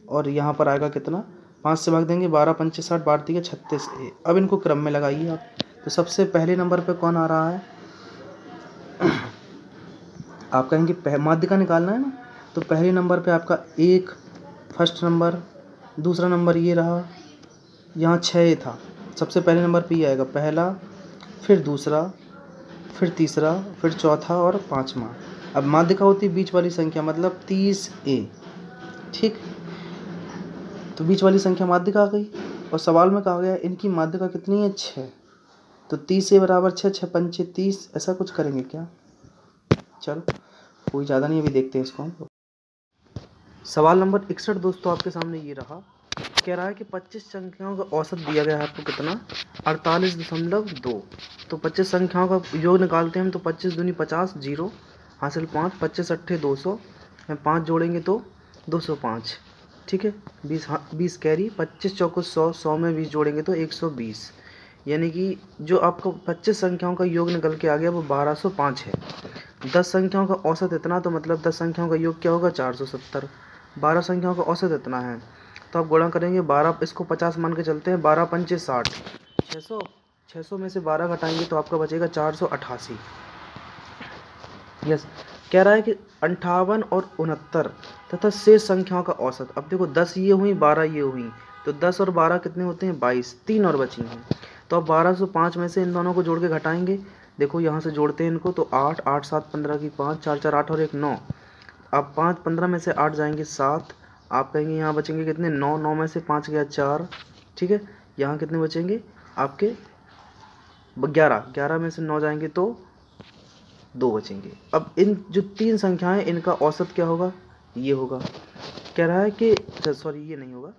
और यहाँ पर आएगा कितना 5 से भाग देंगे 12 5 60 12 3 36a। अब इनको क्रम में लगाइए आप। तो सबसे पहले नंबर पे कौन आ रहा है आप कहेंगे माध्यिका निकालना है ना, तो पहले नंबर पे आपका 1 फर्स्ट नंबर, दूसरा नंबर ये रहा, यहाँ 6 था, सबसे पहले नंबर पे ये आएगा पहला, फिर दूसरा, फिर तीसरा, फिर चौथा और 5वां। अब माध्यिका होती है बीच वाली संख्या मतलब 30a, ठीक। तो बीच वाली संख्या माध्यिका आ गई और सवाल में कहा गया इनकी माध्यिका कितनी है 6, तो 30a = 6, 6 5 30, ऐसा कुछ करेंगे क्या। चलो कोई ज़्यादा नहीं, अभी देखते हैं इसको हम। सवाल नंबर 61 दोस्तों आपके सामने ये रहा, कह रहा है कि 25 संख्याओं का औसत दिया गया है आपको कितना 48.2। तो 25 संख्याओं का योग निकालते हैं हम, तो 25 दूनी 50, 0 हासिल 5, 25 अट्ठे 200, 5 जोड़ेंगे तो 205, ठीक है। 20 कैरी, 25 चौको 100, 100 में 20 जोड़ेंगे तो 120, यानी कि जो आपको 25 संख्याओं का योग निकल के आ गया वो 1205 है। 10 संख्याओं का औसत इतना, तो मतलब 10 संख्याओं का योग क्या होगा 470। 12 संख्याओं का औसत इतना है, तो आप गुणा करेंगे 12, इसको 50 मान के चलते हैं, 12 पंचे 60, 600 में से 12 घटाएंगे तो आपका बचेगा 488। यस, कह रहा है कि 58 और 69 तथा शेष संख्याओं का औसत। अब देखो 10 ये हुई, 12 ये हुई, तो 10 और 12 कितने होते हैं 22, 3 और बची हैं। तो अब 1205 में से इन दोनों को जोड़ के घटाएंगे, देखो यहाँ से जोड़ते हैं इनको, तो 8 8 7 15 की 5, 4 4 8 और 1 9। अब 5 15 में से 8 जाएंगे 7, आप कहेंगे यहाँ बचेंगे कितने 9, 9 में से 5 गया 4, ठीक है। यहाँ कितने बचेंगे आपके 11, 11 में से 9 जाएंगे तो 2 बचेंगे। अब इन जो 3 संख्याएं इनका औसत क्या होगा, ये होगा। कह रहा है कि सॉरी ये नहीं होगा,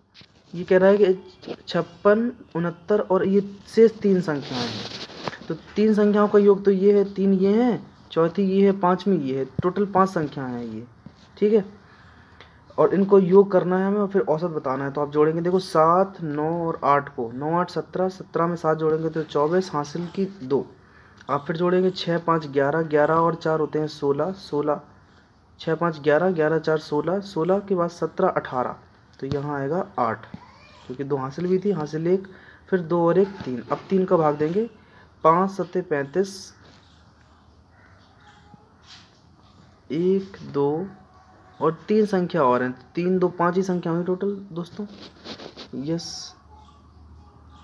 ये कह रहा है कि 56 69 और ये शेष 3 संख्याएं हैं, तो 3 संख्याओं का योग तो ये है, 3 ये है, चौथी ये है, 5वीं ये है, टोटल 5 संख्याएं हैं ये, ठीक है। और इनको योग करना है हमें और फिर औसत बताना है, तो आप जोड़ेंगे देखो 7 9 और 8 को, 9 8 17, 17 में 7 जोड़ेंगे तो 24 हासिल की 2। आप फिर जोड़ेंगे 6 5 11, 11 और 4 होते हैं 16, 16 6 5 11, 11 4 16, 16 के बाद 17 18, तो यहाँ आएगा 8, क्योंकि 2 हासिल भी थी, हासिल 1, फिर 2 और 1 3। अब 3 का भाग देंगे, 5 7 35, 1 2 और 3 संख्या और हैं, 3 2 5 ही संख्या हुई टोटल दोस्तों। यस,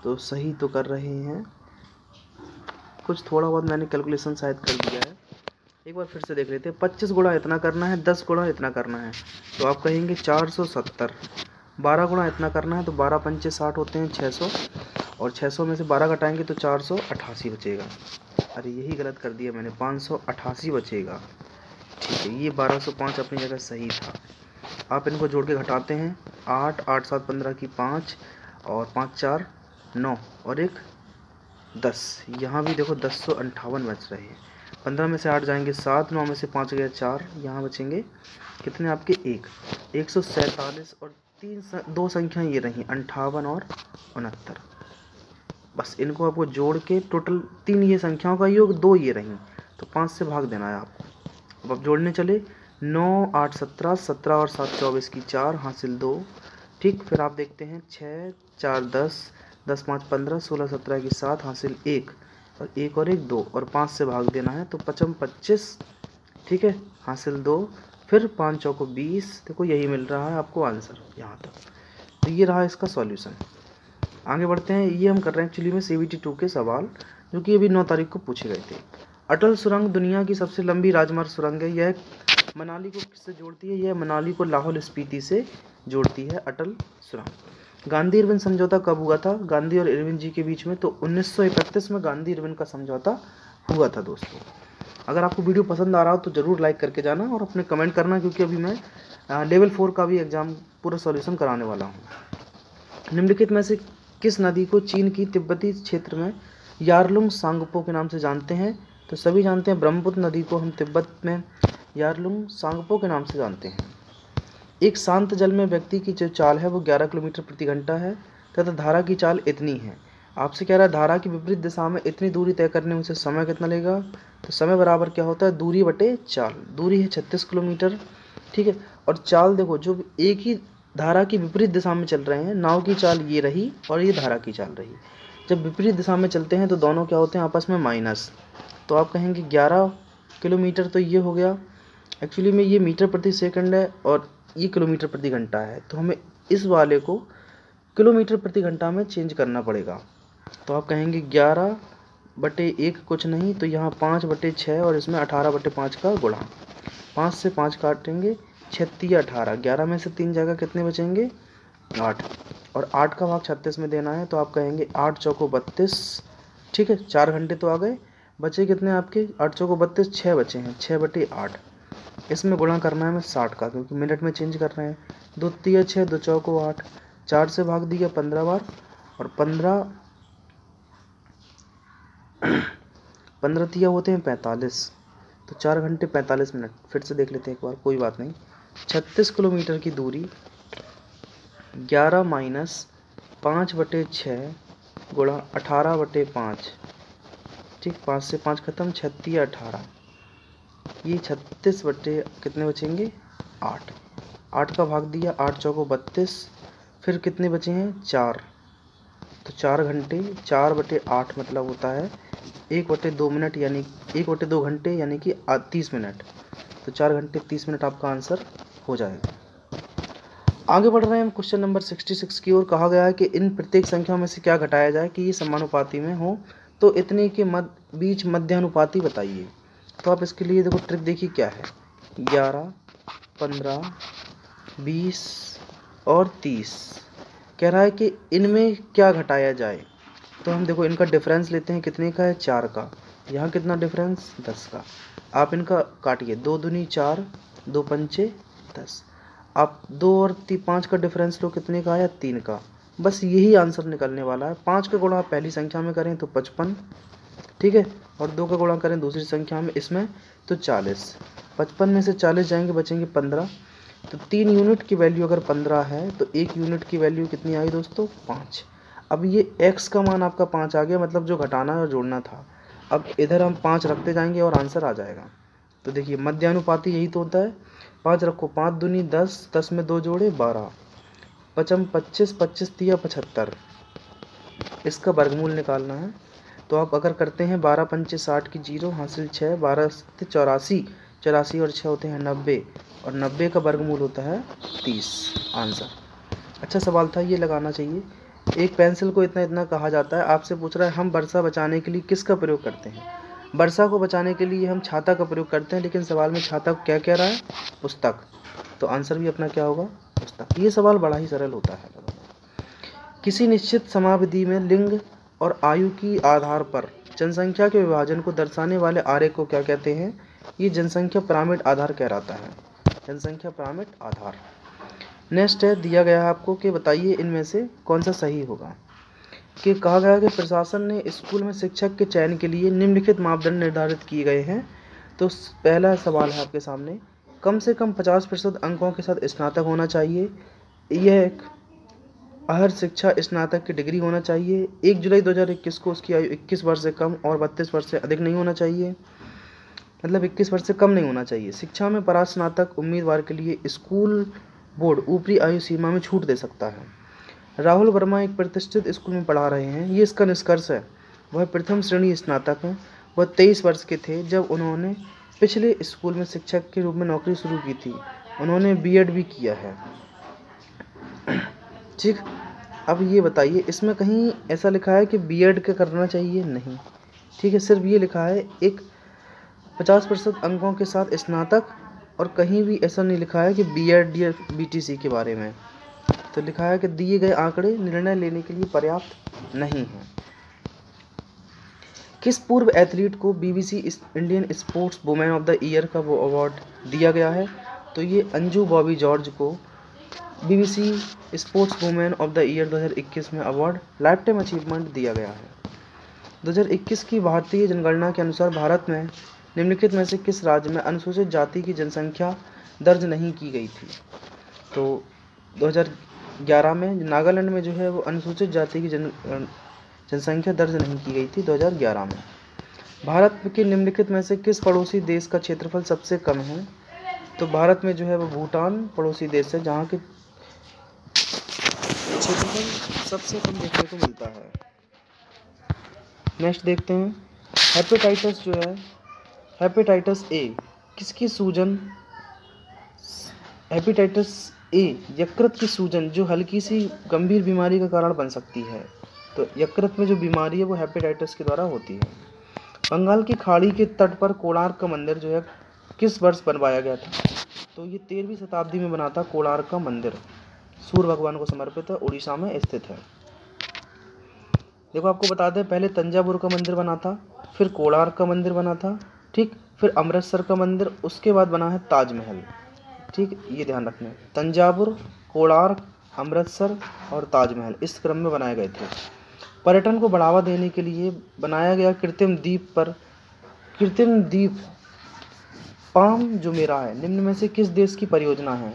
तो सही तो कर रहे हैं, कुछ थोड़ा बहुत मैंने कैलकुलेशन शायद कर दिया है, एक बार फिर से देख लेते हैं। 25 गुणा इतना करना है, 10 गुणा इतना करना है, तो आप कहेंगे 470। 12 गुणा इतना करना है, तो 12 पंचे 60 होते हैं 600, और 600 में से 12 घटाएंगे तो 488 बचेगा। अरे यही गलत कर दिया मैंने, 588 बचेगा, ठीक है। ये 1205 अपनी जगह सही था। आप इनको जोड़ के घटाते हैं, 8, 8 7 15 की 5 और 5 4 9 और एक 10। यहाँ भी देखो 1058 बच रहे हैं। 15 में से 8 जाएंगे 7, 9 में से 5 गया 4, यहाँ बचेंगे कितने आपके 147 और 2 संख्या ये रही 58 और 69। बस इनको आपको जोड़ के टोटल 3 ये संख्याओं का योग 2 ये रही, तो 5 से भाग देना है आपको। अब जोड़ने चले, 9 8 17, 17 और 7 24 की 4 हासिल 2। ठीक, फिर आप देखते हैं 6 4 10, 10 5 15, 16 17 की 7 हासिल 1 और 1 और 1 2 और 5 से भाग देना है, तो 55 25। ठीक है, हासिल 2, फिर 5 चौको 20। देखो यही मिल रहा है आपको आंसर यहाँ तक। तो ये रहा इसका सॉल्यूशन। आगे बढ़ते हैं। ये हम कर रहे हैं एक्चुअली में CBT 2 के सवाल, जो कि अभी 9 तारीख को पूछे गए थे। अटल सुरंग दुनिया की सबसे लंबी राजमार्ग सुरंग है। यह मनाली को किससे जोड़ती है? यह मनाली को लाहौल स्पीति से जोड़ती है, अटल सुरंग। गांधी इरविन समझौता कब हुआ था? गांधी और इरविन जी के बीच में तो 1931 में गांधी इरविन का समझौता हुआ था दोस्तों। अगर आपको वीडियो पसंद आ रहा हो तो ज़रूर लाइक करके जाना और अपने कमेंट करना, क्योंकि अभी मैं लेवल 4 का भी एग्ज़ाम पूरा सॉल्यूशन कराने वाला हूँ। निम्नलिखित में से किस नदी को चीन की तिब्बती क्षेत्र में यारलुंग सांगपो के नाम से जानते हैं? तो सभी जानते हैं ब्रह्मपुत्र नदी को हम तिब्बत में यारलुंग सांगपो के नाम से जानते हैं। एक शांत जल में व्यक्ति की जो चाल है वो 11 किलोमीटर प्रति घंटा है तथा धारा की चाल इतनी है। आपसे कह रहा है धारा की विपरीत दिशा में इतनी दूरी तय करने में उसे समय कितना लगेगा? तो समय बराबर क्या होता है? दूरी बटे चाल। दूरी है 36 किलोमीटर। ठीक है, और चाल देखो, जो एक ही धारा की विपरीत दिशा में चल रहे हैं, नाव की चाल ये रही और ये धारा की चाल रही। जब विपरीत दिशा में चलते हैं तो दोनों क्या होते हैं? आपस में माइनस। तो आप कहेंगे 11 किलोमीटर, तो ये हो गया। एक्चुअली में ये मीटर प्रति सेकंड है और ये किलोमीटर प्रति घंटा है, तो हमें इस वाले को किलोमीटर प्रति घंटा में चेंज करना पड़ेगा। तो आप कहेंगे 11/1 कुछ नहीं, तो यहाँ 5/6 और इसमें 18/5 का गुणा। 5 से 5 काटेंगे, 36 18, 11 में से 3 जगह कितने बचेंगे? 8, और 8 का भाग 36 में देना है, तो आप कहेंगे 8 चौको 32। ठीक है, 4 घंटे तो आ गए, बचे कितने आपके? 8 चौको 32, 6 बचे हैं, 6/8। इसमें गुणा करना है हमें 60 का, क्योंकि मिनट में चेंज कर रहे हैं। 2 तिया 6, 2 चौको 8, 4 से भाग दिया 15 बार, और 15 तिया होते हैं 45, तो 4 घंटे 45 मिनट। फिर से देख लेते हैं एक बार, कोई बात नहीं। 36 किलोमीटर की दूरी 11 माइनस 5/6 गुणा 18/5। ठीक, 5 से 5 खत्म, 36 18, ये 36 बटे कितने बचेंगे? 8। 8 का भाग दिया, 8 चौको 32, फिर कितने बचे हैं? 4, तो 4 घंटे, 4/8 मतलब होता है 1/2 मिनट, यानी 1/2 घंटे, यानी कि 30 मिनट। तो 4 घंटे 30 मिनट आपका आंसर हो जाएगा। आगे बढ़ रहे हैं हम क्वेश्चन नंबर 66 की ओर। कहा गया है कि इन प्रत्येक संख्या में से क्या घटाया जाए कि ये समानुपाती में हो, तो इतने के बीच मध्यानुपाती बताइए। तो आप इसके लिए देखो ट्रिक देखिए क्या है। 11, 15, 20 और 30 कह रहा है कि इनमें क्या घटाया जाए। तो हम देखो इनका डिफरेंस लेते हैं, कितने का है? 4 का। यहाँ कितना डिफरेंस? 10 का। आप इनका काटिए, 2 दूनी 4, 2 पंचे 10। आप 2 और 5 का डिफरेंस लो, कितने का आया? 3 का। बस यही आंसर निकलने वाला है। 5 का गुणा आप पहली संख्या में करें तो 55, ठीक है, और 2 का गुणा करें दूसरी संख्या में, इसमें तो 40। 55 में से 40 जाएंगे, बचेंगे 15। तो 3 यूनिट की वैल्यू अगर 15 है तो 1 यूनिट की वैल्यू कितनी आई दोस्तों? 5। अब ये x का मान आपका 5 आ गया, मतलब जो घटाना और जोड़ना था। अब इधर हम 5 रखते जाएंगे और आंसर आ जाएगा। तो देखिए मध्यानुपाती यही तो होता है। 5 रखो, 5 दूनी 10, 10 में 2 जोड़े 12, 55 25, 25 तिया 75। इसका वर्गमूल निकालना है। तो आप अगर करते हैं 12 पंचे 60 की 0 हासिल 6, 12 से 84, 84 और 6 होते हैं 90, और 90 का वर्गमूल होता है 30। आंसर अच्छा सवाल था, ये लगाना चाहिए। एक पेंसिल को इतना इतना कहा जाता है। आपसे पूछ रहा है हम वर्षा बचाने के लिए किसका प्रयोग करते हैं? वर्षा को बचाने के लिए हम छाता का प्रयोग करते हैं, लेकिन सवाल में छाता को क्या कह रहा है? पुस्तक। तो आंसर भी अपना क्या होगा? पुस्तक। ये सवाल बड़ा ही सरल होता है। किसी निश्चित समावधि में लिंग और आयु की आधार पर जनसंख्या के विभाजन को दर्शाने वाले आरेख को क्या कहते हैं? ये जनसंख्या पिरामिड आधार कहलाता है। जनसंख्या पिरामिड आधार। नेक्स्ट है, दिया गया है आपको कि बताइए इनमें से कौन सा सही होगा। कि कहा गया कि प्रशासन ने स्कूल में शिक्षक के चयन के लिए निम्नलिखित मापदंड निर्धारित किए गए हैं। तो पहला सवाल है आपके सामने, कम से कम 50% अंकों के साथ स्नातक होना चाहिए। यह एक हर शिक्षा स्नातक की डिग्री होना चाहिए। 1 जुलाई 2021 को उसकी आयु 21 वर्ष से कम और 32 वर्ष से अधिक नहीं होना चाहिए, मतलब 21 वर्ष से कम नहीं होना चाहिए। शिक्षा में परास्नातक उम्मीदवार के लिए स्कूल बोर्ड ऊपरी आयु सीमा में छूट दे सकता है। राहुल वर्मा एक प्रतिष्ठित स्कूल में पढ़ा रहे हैं, ये इसका निष्कर्ष है। वह प्रथम श्रेणी स्नातक हैं। वह 23 वर्ष के थे जब उन्होंने पिछले स्कूल में शिक्षक के रूप में नौकरी शुरू की थी। उन्होंने बीएड भी किया है। ठीक, अब ये बताइए, इसमें कहीं ऐसा लिखा है कि बीएड का करना चाहिए? नहीं, ठीक है, सिर्फ ये लिखा है एक 50% अंकों के साथ स्नातक, और कहीं भी ऐसा नहीं लिखा है कि बीएड या बीटीसी के बारे में। तो लिखा है कि दिए गए आंकड़े निर्णय लेने के लिए पर्याप्त नहीं हैं। किस पूर्व एथलीट को BBC Indian sports women of the year का वो अवार्ड दिया गया है? तो ये अंजू बॉबी जॉर्ज को BBC sports women of the year 2021 में अवार्ड लाइफ टाइम अचीवमेंट दिया गया है। 2021 की भारतीय जनगणना के अनुसार भारत में निम्नलिखित में से किस राज्य में अनुसूचित जाति की जनसंख्या दर्ज नहीं की गई थी? तो 2011 में नागालैंड में जो है वो अनुसूचित जाति की जनसंख्या दर्ज नहीं की गई थी 2011 में। भारत के निम्नलिखित में से किस पड़ोसी देश का क्षेत्रफल सबसे कम है? तो भारत में जो है वो भूटान पड़ोसी देश है जहाँ के क्षेत्रफल सबसे कम देखने को मिलता है। नेक्स्ट देखते हैं, हेपेटाइटिस जो है, हेपेटाइटिस ए किसकी सूजन? हेपेटाइटिस ए यकृत की सूजन जो हल्की सी गंभीर बीमारी का कारण बन सकती है। तो यकृत में जो बीमारी है वो हेपेटाइटिस के द्वारा होती है। बंगाल की खाड़ी के तट पर कोणार्क का मंदिर जो है किस वर्ष बनवाया गया था? तो ये 13वीं शताब्दी में बना था। कोणार्क का मंदिर सूर्य भगवान को समर्पित है, उड़ीसा में स्थित है। देखो आपको बता दें, पहले तंजावुर का मंदिर बना था, फिर कोणार्क का मंदिर बना था, ठीक, फिर अमृतसर का मंदिर, उसके बाद बना है ताजमहल। ठीक, ये ध्यान रखना है, तंजावुर, कोणार्क, अमृतसर और ताजमहल इस क्रम में बनाए गए थे। पर्यटन को बढ़ावा देने के लिए बनाया गया कृत्रिम द्वीप पाम जुमेरा है, निम्न में से किस देश की परियोजना है?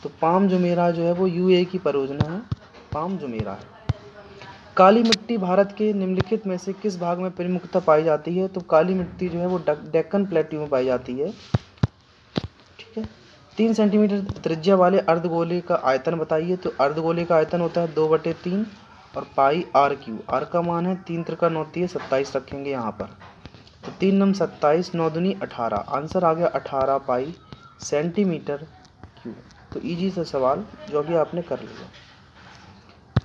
तो पाम जुमेरा जो है वो यूएई की परियोजना है, पाम जुमेरा है। काली मिट्टी भारत के निम्नलिखित में से किस भाग में प्रमुखता पाई जाती है? तो काली मिट्टी जो है वो डेक्कन प्लेट्यू में पाई जाती है। ठीक है, 3 सेंटीमीटर त्रिज्या वाले अर्धगोले का आयतन बताइए। तो अर्धगोले का आयतन होता है 2/3 और पाई आर क्यू। आर का मान है 3 त्रिका 9 तिये 27 रखेंगे यहाँ पर। तो 3 नम 27, 9 दूनी 18, आंसर आ गया 18 पाई सेंटीमीटर क्यूब। तो इजी सा सवाल जो अभी आपने कर लिया।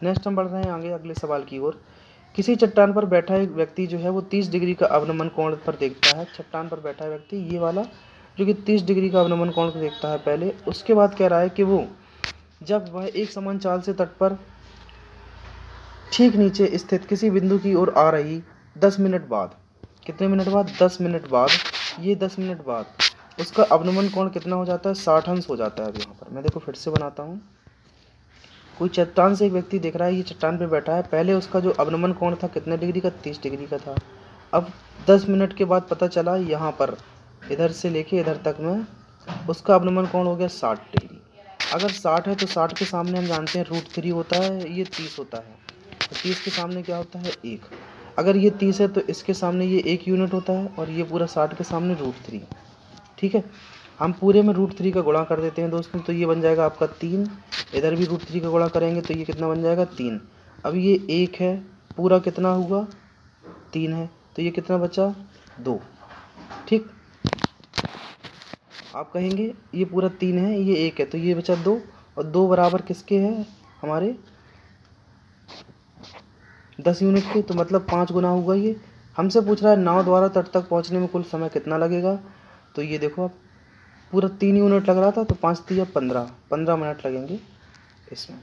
नेक्स्ट हम बढ़ रहे हैं आगे अगले सवाल की ओर। किसी चट्टान पर बैठा एक व्यक्ति जो है वो 30 डिग्री का अवनमन कोण पर देखता है। चट्टान पर बैठा व्यक्ति ये वाला जो कि 30 डिग्री का अवनमन कोण पर देखता है पहले। उसके बाद कह रहा है कि वो जब वह एक समान चाल से तट पर ठीक नीचे स्थित किसी बिंदु की ओर आ रही 10 मिनट बाद, कितने मिनट बाद? 10 मिनट बाद, ये 10 मिनट बाद उसका अवनमन कोण कितना हो जाता है? 60 अंश हो जाता है। अब यहाँ पर मैं देखो फिर से बनाता हूँ। कोई चट्टान से एक व्यक्ति दिख रहा है, ये चट्टान पे बैठा है, पहले उसका जो अवनमन कोण था कितने डिग्री का? 30 डिग्री का था। अब 10 मिनट के बाद पता चला यहाँ पर इधर से लेके इधर तक में उसका अवनमन कोण हो गया 60 डिग्री। अगर 60 है तो 60 के सामने हम जानते हैं √3 होता है, ये 30 होता है, तो 30 के सामने क्या होता है? 1। अगर ये 30 है तो इसके सामने ये 1 यूनिट होता है और ये पूरा 60 के सामने √3। ठीक है, हम पूरे में √3 का गुणा कर देते हैं दोस्तों, तो ये बन जाएगा आपका 3। इधर भी √3 का गुणा करेंगे तो ये कितना बन जाएगा? 3। अब ये 1 है, पूरा कितना हुआ? 3 है, तो ये कितना बचा? 2। ठीक, आप कहेंगे ये पूरा 3 है, ये 1 है, तो ये बचा 2, और 2 बराबर किसके हैं? हमारे 10 यूनिट के, तो मतलब 5 गुना होगा। ये हमसे पूछ रहा है नाव द्वारा तट तक पहुंचने में कुल समय कितना लगेगा? तो ये देखो आप पूरा 3 यूनिट लग रहा था, तो 5 तिया 15 मिनट लगेंगे इसमें।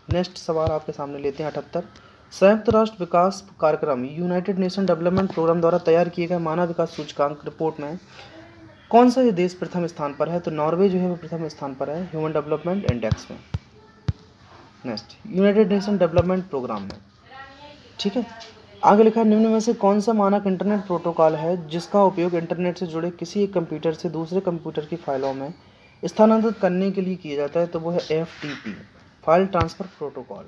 नेक्स्ट सवाल आपके सामने लेते हैं 78। संयुक्त राष्ट्र विकास कार्यक्रम यूनाइटेड नेशन डेवलपमेंट प्रोग्राम द्वारा तैयार किए गए मानव विकास सूचकांक रिपोर्ट में कौन सा ये देश प्रथम स्थान पर है? तो नॉर्वे जो है वो प्रथम स्थान पर है ह्यूमन डेवलपमेंट इंडेक्स में। Next, United Nation development programme में। ठीक है, आगे लिखा है निम्न में से कौन सा मानक इंटरनेट प्रोटोकॉल है जिसका उपयोग इंटरनेट से जुड़े किसी एक कंप्यूटर से दूसरे कंप्यूटर की फाइलों में स्थानांतरित करने के लिए किया जाता है, तो वो है FTP, file transfer protocol,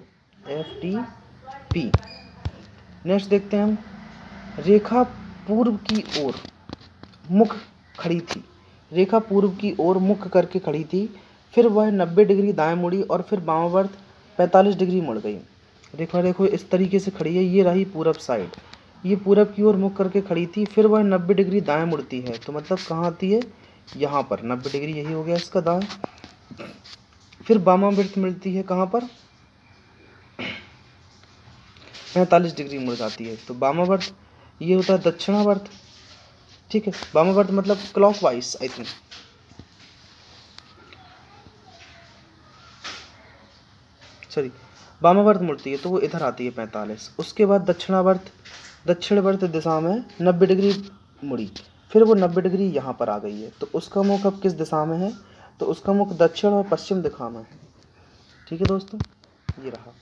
FTP। Next देखते हैं हम, रेखा पूर्व की ओर मुख खड़ी थी, रेखा पूर्व की ओर मुख करके खड़ी थी, फिर वह 90 डिग्री दाएं मुड़ी और फिर वामावर्त 45 डिग्री मुड़ गई। रेखा देखो इस तरीके से खड़ी है, ये रही पूरब साइड, ये पूरब की ओर मुख करके खड़ी थी, फिर वह 90 डिग्री दाएं मुड़ती है, तो मतलब कहाँ आती है, यहाँ पर 90 डिग्री, यही हो गया इसका दाएं। फिर वामावर्त मिलती है कहाँ पर, 45 डिग्री मुड़ जाती है, तो वामावर्त ये होता है दक्षिणावर्त। ठीक है, वामावर्त मतलब क्लॉकवाइज, आई थिंक। सॉरी, वामावर्त मुड़ती है तो वो इधर आती है 45। उसके बाद दक्षिणवर्त दिशा में 90 डिग्री मुड़ी, फिर वो 90 डिग्री यहाँ पर आ गई है, तो उसका मुख अब किस दिशा में है, तो उसका मुख दक्षिण और पश्चिम दिशा में है। ठीक है दोस्तों, ये रहा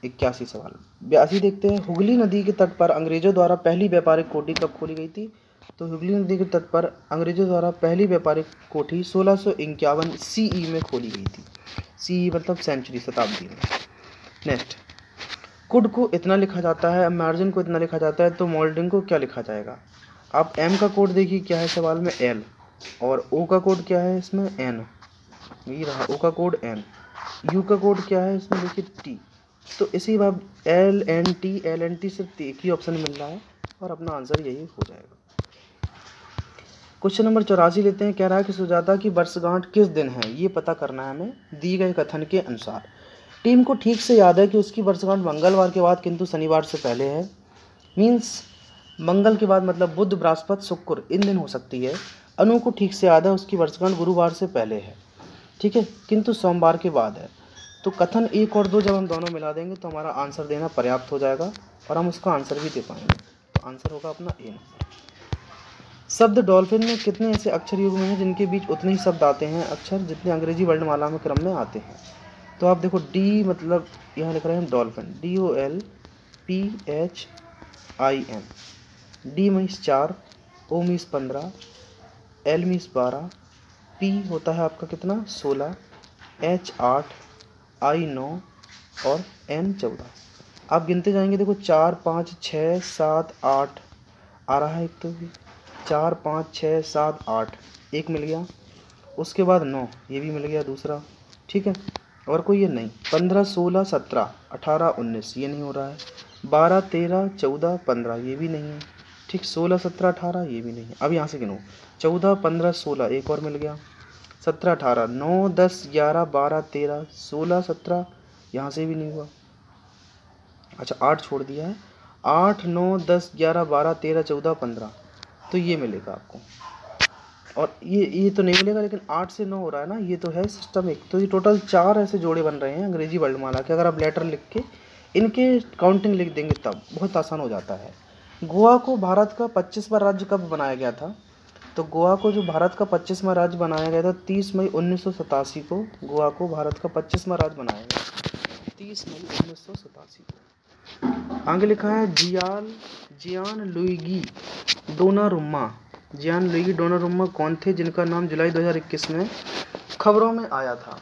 81 सवाल। 82 देखते हैं, हुगली नदी के तट पर अंग्रेजों द्वारा पहली व्यापारिक कोठी कब खोली गई थी, तो हुगली नदी के तट पर अंग्रेजों द्वारा पहली व्यापारिक कोठी 1651 CE में खोली गई थी। CE मतलब सेंचुरी, शताब्दी में। नेक्स्ट, कुड को इतना लिखा जाता है, मार्जिन को इतना लिखा जाता है, तो मोल्डिंग को क्या लिखा जाएगा। आप M का कोड देखिए क्या है सवाल में, L, और O का कोड क्या है इसमें, N, ये रहा O का कोड N। U का कोड क्या है इसमें देखिए T, तो इसी बार LNT सिर्फ एक ही ऑप्शन मिल रहा है और अपना आंसर यही हो जाएगा। क्वेश्चन नंबर 84 लेते हैं, कह रहा है कि सुजाता की वर्षगांठ किस दिन है, ये पता करना है हमें दी गए कथन के अनुसार। टीम को ठीक से याद है कि उसकी वर्षगांठ मंगलवार के बाद किंतु शनिवार से पहले है, मीन्स मंगल के बाद मतलब बुध, बृहस्पति, शुक्र इन दिन हो सकती है। अनु को ठीक से याद है उसकी वर्षगांठ गुरुवार से पहले है, ठीक है, किंतु सोमवार के बाद है। तो कथन 1 और 2 जब हम दोनों मिला देंगे तो हमारा आंसर देना पर्याप्त हो जाएगा और हम उसका आंसर भी दे पाएंगे। तो आंसर होगा अपना A। शब्द डॉल्फिन में कितने ऐसे अक्षर युग्म हैं जिनके बीच उतने ही शब्द आते हैं अक्षर जितने अंग्रेजी वर्णमाला में क्रम में आते हैं। तो आप देखो D मतलब यहाँ लिख रहे हैं dolphin, DOLPHIN, D means 4, O means 15, L means 12, P होता है आपका कितना 16, H 8, I 9 और N 14। आप गिनते जाएंगे, देखो 4 5 6 7 8 आ रहा है, एक तो 4 5 6 7 8 एक मिल गया, उसके बाद 9 ये भी मिल गया दूसरा, ठीक है, और कोई ये नहीं। 15 16 17 18 19 ये नहीं हो रहा है, 12 13 14 15 ये भी नहीं है, ठीक, 16 17 18 ये भी नहीं है। अब यहाँ से गिनो, 14 15 16 एक और मिल गया, 17 18 9 10 11 12 13 16 17 यहाँ से भी नहीं हुआ। अच्छा 8 छोड़ दिया है, 8 9 10 11 12 13 14 15 तो ये मिलेगा आपको, और ये तो नहीं मिलेगा, लेकिन 8 से 9 हो रहा है ना, ये तो है सिस्टम एक। तो ये टोटल 4 ऐसे जोड़े बन रहे हैं अंग्रेजी वर्णमाला के। अगर आप लेटर लिख के इनके काउंटिंग लिख देंगे तब बहुत आसान हो जाता है। गोवा को भारत का 25वां राज्य कब बनाया गया था, तो गोवा को जो भारत का 25वां राज्य बनाया गया था 30 मई 1987 को गोवा को भारत का 25वां राज्य बनाया गया, 30 मई 1987 को। आगे लिखा है जियान लुइगी डोनारुम्मा कौन थे जिनका नाम जुलाई 2021 में खबरों में आया था।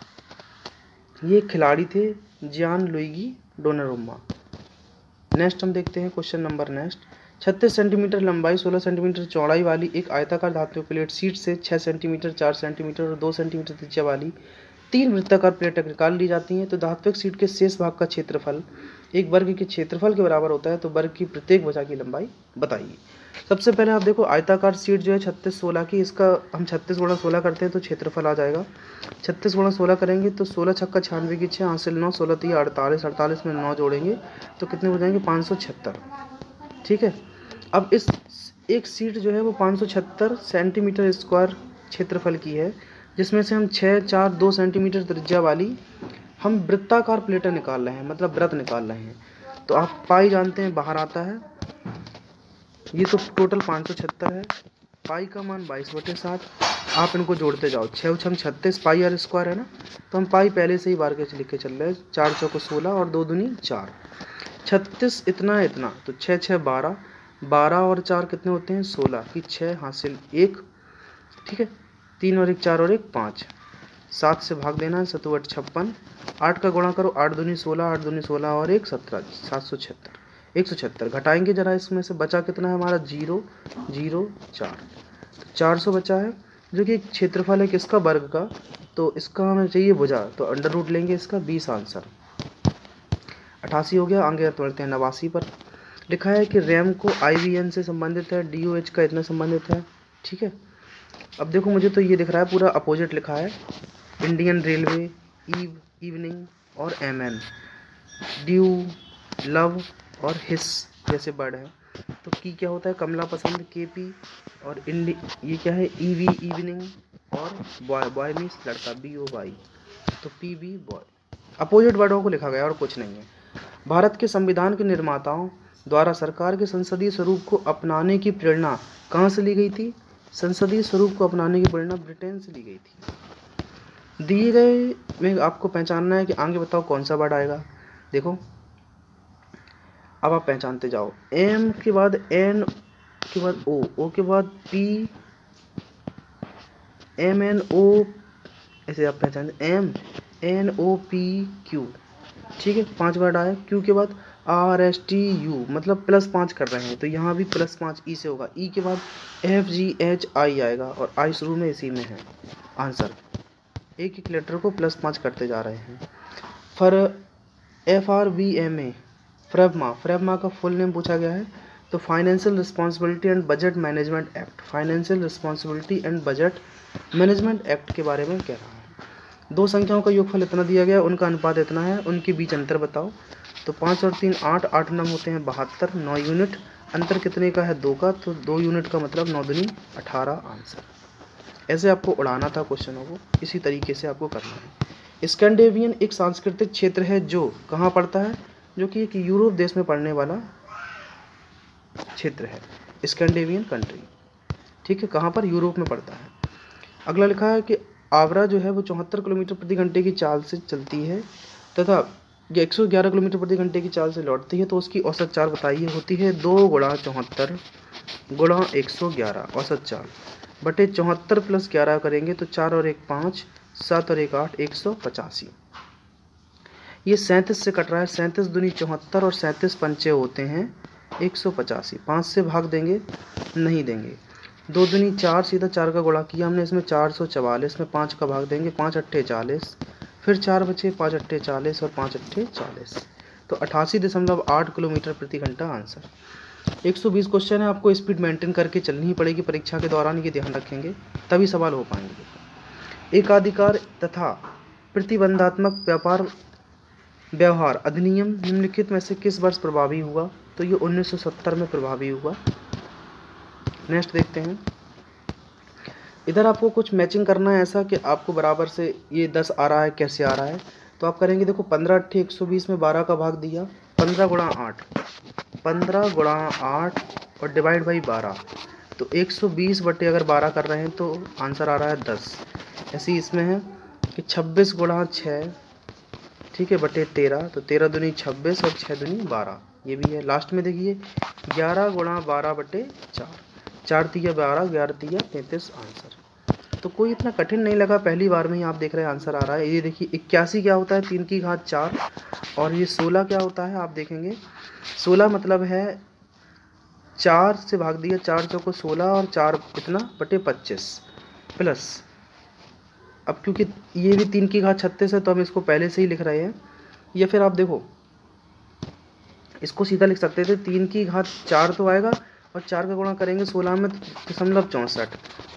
ये खिलाड़ी थे जियान लुइगी डोनारुम्मा। नेक्स्ट हम देखते हैं क्वेश्चन नंबर नेक्स्ट। 36 सेंटीमीटर लंबाई 16 सेंटीमीटर चौड़ाई वाली एक आयताकार धातु प्लेट शीट से 6 सेंटीमीटर 4 सेंटीमीटर और 2 सेंटीमीटर त्रिज्या वाली 3 वृत्ताकार प्लेटें निकाल ली जाती हैं, तो धात्विक शीट के शेष भाग का क्षेत्रफल एक वर्ग के क्षेत्रफल के बराबर होता है, तो वर्ग की प्रत्येक भुजा की लंबाई बताइए। सबसे पहले आप देखो आयताकार शीट जो है 36 16 की, इसका हम 36 गुणा 16 करते हैं तो क्षेत्रफल आ जाएगा। 36 गुणा 16 करेंगे तो 16 छक्का 96 की 6 हासिल 9 16 3 48 48 में 9 जोड़ेंगे तो कितने हो जाएंगे 576, ठीक है। अब इस एक सीट जो है वो 576 सेंटीमीटर स्क्वायर क्षेत्रफल की है, जिसमें से हम 6 4 2 सेंटीमीटर त्रिज्या वाली हम वृत्ताकार प्लेटें निकाल रहे हैं, मतलब वृत्त निकाल रहे हैं। तो आप पाई जानते हैं बाहर आता है, ये तो टोटल 576 है, पाई का मान 22/7, आप इनको जोड़ते जाओ। 6 छंग 36 पाई आर स्क्वायर है ना, तो हम पाई पहले से ही बार के लिख के चल रहे हैं। 4 चौको 16 और 2 दूनी 4, 36 इतना है इतना, तो 6 6 12, 12 और 4 कितने होते हैं 16 की 6 हासिल 1, ठीक है। 3 और 1 4 और 1 5, 7 से भाग देना है, 7 8 56, 8 का गुणा करो, 8 दूनी 16, 8 दूनी 16 और 1 17, 776, 176। घटाएंगे जरा इसमें से, बचा कितना है हमारा 0 0 4, 400 बचा है, जो कि क्षेत्रफल है किसका, वर्ग का। तो इसका हमें चाहिए भुजा, तो अंडर रूट लेंगे इसका, 20 आंसर 88 हो गया। आगे बढ़ते हैं 89 पर। लिखा है कि रैम को IBM से संबंधित है, DOH का इतना संबंधित है, ठीक है। अब देखो मुझे तो ये दिख रहा है पूरा अपोजिट लिखा है, इंडियन रेलवे, इवनिंग और MN, ड्यू, लव और हिस जैसे वर्ड है। तो की क्या होता है, कमला पसंद, KP, और ये क्या है, EV इवनिंग, और बॉय, बॉय मीन्स लड़का, BOY, तो PB बॉय। अपोजिट वर्डों को लिखा गया और कुछ नहीं है। भारत के संविधान के निर्माताओं द्वारा सरकार के संसदीय स्वरूप को अपनाने की प्रेरणा कहाँ से ली गई थी? संसदीय स्वरूप को अपनाने की प्रेरणा ब्रिटेन से ली गई थी। दिए गए में आपको पहचानना है कि आगे बताओ कौन सा वर्ड आएगा। देखो अब आप पहचानते जाओ, M के बाद N के बाद O के बाद P, MNO, ऐसे आप पहचानते, MNOPQ, ठीक है। 5 वर्ड आया। Q के बाद RSTU, मतलब +5 कर रहे हैं, तो यहाँ भी +5 E से होगा। E के बाद FGHI आएगा, और I शुरू में इसी में है आंसर। एक एक लेटर को +5 करते जा रहे हैं। FRBMA, फ्रेबमा का फुल नेम पूछा गया है, तो financial responsibility and budget management act, financial responsibility and budget management act के बारे में कह रहा है। दो संख्याओं का योगफल इतना दिया गया, उनका अनुपात इतना है, उनके बीच अंतर बताओ। तो 5 और 3 8, 8 9 होते हैं 72, 9 यूनिट, अंतर कितने का है 2 का, तो 2 यूनिट का मतलब 9 दूनी 18 आंसर। ऐसे आपको उड़ाना था क्वेश्चनों को, इसी तरीके से आपको करना है। स्कैंडिनेवियन एक सांस्कृतिक क्षेत्र है जो कहाँ पड़ता है, जो कि एक यूरोप देश में पड़ने वाला क्षेत्र है, स्कैंडिनेवियन कंट्री, ठीक है। कहाँ पर, यूरोप में पड़ता है। अगला लिखा है कि आवरा जो है वो 74 किलोमीटर प्रति घंटे की चाल से चलती है तथा 111 किलोमीटर प्रति घंटे की चाल से लौटती है, तो उसकी औसत चाल बताइए। होती है 2 × 74 × 111 औसत चाल बटे 74 + 11 करेंगे तो 4 और 1 5, 7 और 1 8, 185। ये 37 से कट रहा है, 37 दूनी 74 और 37 पंचे होते हैं 185। 5 से भाग देंगे, नहीं देंगे। 2 दूनी 4, सीधा 4 का गुणा किया हमने इसमें, 444 में 5 का भाग देंगे, 5 अट्ठे 40, फिर 4 बचे, 5 अट्ठे 40 और 5 अट्ठे 40, तो 88.8 किलोमीटर प्रति घंटा आंसर। 120 क्वेश्चन है, आपको स्पीड मेंटेन करके चलनी ही पड़ेगी परीक्षा के दौरान, ये ध्यान रखेंगे तभी सवाल हो पाएंगे। एकाधिकार तथा प्रतिबंधात्मक व्यवहार अधिनियम निम्नलिखित में से किस वर्ष प्रभावी हुआ? तो ये 1970 में प्रभावी हुआ। नेक्स्ट देखते हैं। इधर आपको कुछ मैचिंग करना है, ऐसा कि आपको बराबर से ये 10 आ रहा है, कैसे आ रहा है तो आप करेंगे। देखो 15 अट्ठे 120 में 12 का भाग दिया, 15 × 8, 15 × 8 और डिवाइड बाई 12, तो 120 बटे अगर 12 कर रहे हैं तो आंसर आ रहा है 10। ऐसे ही इसमें है कि 26 × 6, ठीक है, बटे 13, तो 13 दूनी 26 और 6 दूनी 12, ये भी है। लास्ट में देखिए 11 × 12 बटे 4, 4 तिया 12, 11 तिया 33 आंसर। तो कोई इतना कठिन नहीं लगा, पहली बार में ही आप देख रहे हैं आंसर आ रहा है। ये देखिए 81 क्या होता है, 3 की घात 4, और ये 16 क्या होता है आप देखेंगे। 16 मतलब है 4 से भाग दिया, 4 चौको 16 और 4 इतना बटे 25 प्लस, अब क्योंकि ये भी 3 की घात 36 है तो हम इसको पहले से ही लिख रहे हैं, या फिर आप देखो इसको सीधा लिख सकते थे, 3 की घात 4 तो आएगा और 4 का गुणा करेंगे 16 में 0.64,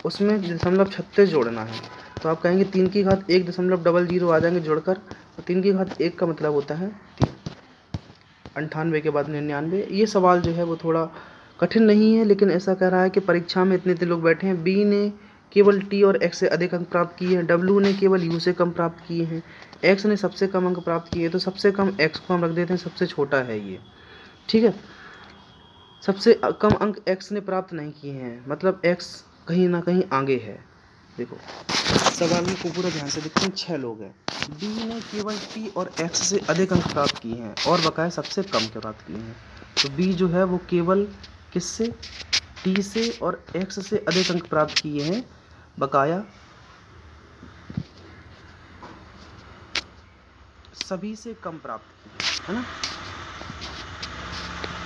उसमें 0.36 जोड़ना है, तो आप कहेंगे 3 की घात 1.00 आ जाएंगे जोड़कर, और 3 की घात 1 का मतलब होता है 3। 98 के बाद 99। ये सवाल जो है वो थोड़ा कठिन नहीं है, लेकिन ऐसा कह रहा है कि परीक्षा में इतने लोग बैठे हैं, बी ने केवल टी और एक्स से अधिक अंक प्राप्त किए हैं, डब्ल्यू ने केवल यू से कम प्राप्त किए हैं, एक्स ने सबसे कम अंक प्राप्त किए, तो सबसे कम एक्स को हम रख देते हैं, सबसे छोटा है ये, ठीक है। सबसे कम अंक एक्स ने प्राप्त नहीं किए हैं, मतलब एक्स कहीं ना कहीं आगे है, देखो सवाल में को पूरा ध्यान से देखते हैं। 6 लोग हैं, बी ने केवल टी और एक्स से अधिक अंक प्राप्त किए हैं और बकाया सबसे कम प्राप्त किए हैं। तो बी जो है वो केवल किससे, टी से और एक्स से अधिक अंक प्राप्त किए हैं, बकाया सभी से कम प्राप्त किए, है ना,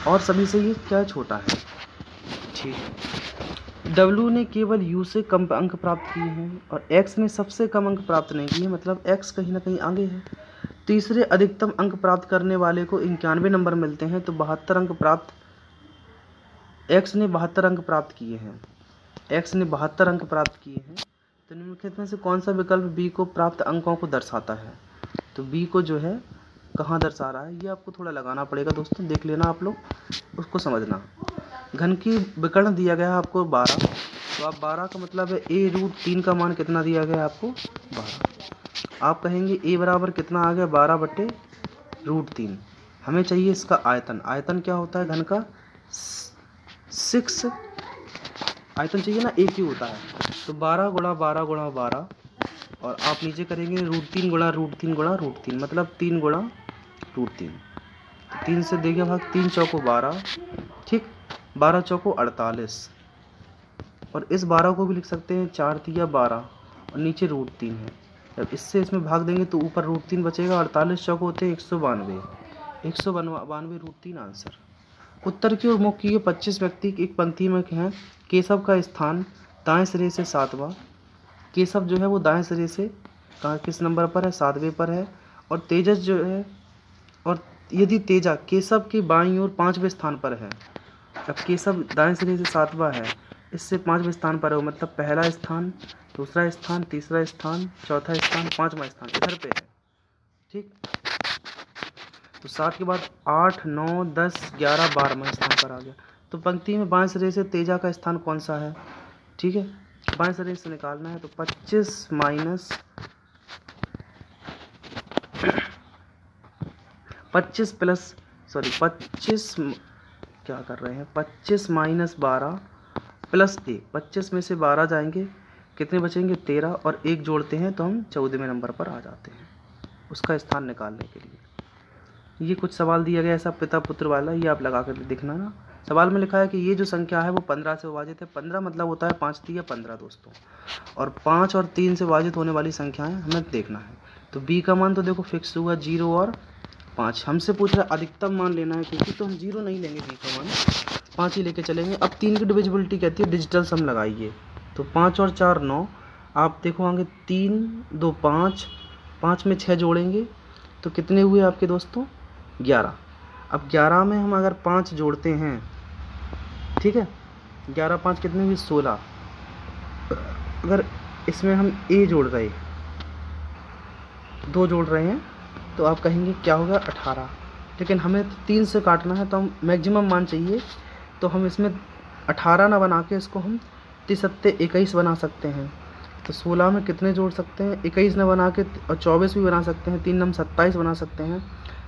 और सभी से ये क्या छोटा है। ठीक है। डब्ल्यू ने केवल यू से कम अंक प्राप्त किए हैं और एक्स ने सबसे कम अंक प्राप्त नहीं किए, मतलब एक्स कहीं ना कहीं आगे है। तीसरे अधिकतम अंक प्राप्त करने वाले को 91 नंबर मिलते हैं, तो 72 अंक प्राप्त, एक्स ने 72 अंक प्राप्त किए हैं, एक्स ने 72 अंक प्राप्त किए हैं। तो निम्नलिखित में से कौन सा विकल्प बी को प्राप्त अंकों को दर्शाता है। तो बी को जो है कहाँ दर्शा रहा है, ये आपको थोड़ा लगाना पड़ेगा दोस्तों, देख लेना आप लोग, उसको समझना। घन की विकर्ण दिया गया है आपको 12, तो आप 12 का मतलब है a√3 का मान कितना दिया गया है आपको 12। आप कहेंगे a बराबर कितना आ गया 12/√3। हमें चाहिए इसका आयतन। आयतन क्या होता है घन का 6, आयतन चाहिए ना, एक ही होता है। तो 12 × 12 × 12 और आप नीचे करेंगे √3 × √3 × √3, मतलब 3 × √3। 3 से देखिए भाग, 3 चौको 12, ठीक, 12 चौको 48, और इस 12 को भी लिख सकते हैं 4 तिया 12 और नीचे √3 है। जब इससे इसमें भाग देंगे तो ऊपर √3 बचेगा। 48 चौको होते हैं 192, 192 √3 आंसर। उत्तर की ओर मुख किए 25 व्यक्ति एक पंक्ति में हैं। केशव का स्थान दाएं सिरे से 7वां, केशव जो है वो दाएं सिरे से कहाँ किस नंबर पर है, 7वें पर है। और तेजस जो है, और यदि तेजा केशव के बाईं ओर 5वें स्थान पर है। अब केशव दाएं सिरे से 7वां है, इससे 5वें स्थान पर है, मतलब पहला स्थान, दूसरा स्थान, तीसरा स्थान, चौथा स्थान, 5वां स्थान इधर पे है। ठीक, तो 7 के बाद 8, 9, 10, 11, 12वां स्थान पर आ गया। तो पंक्ति में बाएं सिरे से तेजा का स्थान कौन सा है। ठीक है, बाएं सिरे से निकालना है। तो 25 माइनस 25 प्लस, सॉरी 25 क्या कर रहे हैं, 25 माइनस 12 प्लस 1, 25 में से 12 जाएंगे, कितने बचेंगे 13, और 1 जोड़ते हैं तो हम 14वें नंबर पर आ जाते हैं उसका स्थान निकालने के लिए। ये कुछ सवाल दिया गया ऐसा पिता पुत्र वाला, ये आप लगा कर देखना ना। सवाल में लिखा है कि ये जो संख्या है वो 15 से विभाजित है। 15 मतलब होता है 5 तिया 15 दोस्तों, और 5 और 3 से विभाजित होने वाली संख्याएं हमें देखना है। तो बी का मान तो देखो फिक्स हुआ 0 और 5। हमसे पूछ रहा है अधिकतम मान लेना है, क्योंकि तो हम 0 नहीं लेंगे, बी का मान 5 ही लेके चलेंगे। अब 3 की डिविजिबिलिटी कहती है डिजिटल सम लगाइए। तो 5 और 4 9, आप देखो आगे 3 2 5, 5 में 6 जोड़ेंगे तो कितने हुए आपके दोस्तों 11। अब 11 में हम अगर 5 जोड़ते हैं, ठीक है, 11 5 कितने हुए 16। अगर इसमें हम ए जोड़ रहे, 2 जोड़ रहे हैं, तो आप कहेंगे क्या होगा 18। लेकिन हमें 3 से काटना है तो हम मैक्सिमम मान चाहिए, तो हम इसमें 18 ना बना के इसको हम 3 21 बना सकते हैं। तो 16 में कितने जोड़ सकते हैं, 21 ना बना के, और 24 भी बना सकते हैं, 3 नम 27 बना सकते हैं।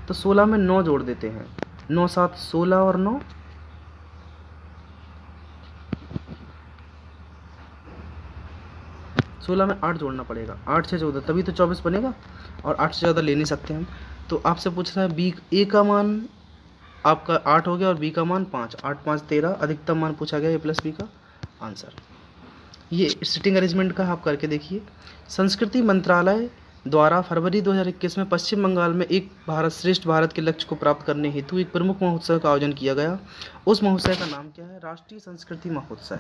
तो 16 में 9 जोड़ देते हैं, 9 7 16 और 9 16 में 8 जोड़ना पड़ेगा, 8 6 14, तभी तो 24 बनेगा, और 8 से ज़्यादा ले नहीं सकते हम। तो आपसे पूछ रहा है बी, ए का मान आपका 8 हो गया और बी का मान 5, 8 5 13, अधिकतम मान पूछा गया ए प्लस बी का आंसर। ये सिटिंग अरेंजमेंट का आप करके देखिए। संस्कृति मंत्रालय द्वारा फरवरी 2021 में पश्चिम बंगाल में एक भारत श्रेष्ठ भारत के लक्ष्य को प्राप्त करने हेतु एक प्रमुख महोत्सव का आयोजन किया गया। उस महोत्सव का नाम क्या है, राष्ट्रीय संस्कृति महोत्सव।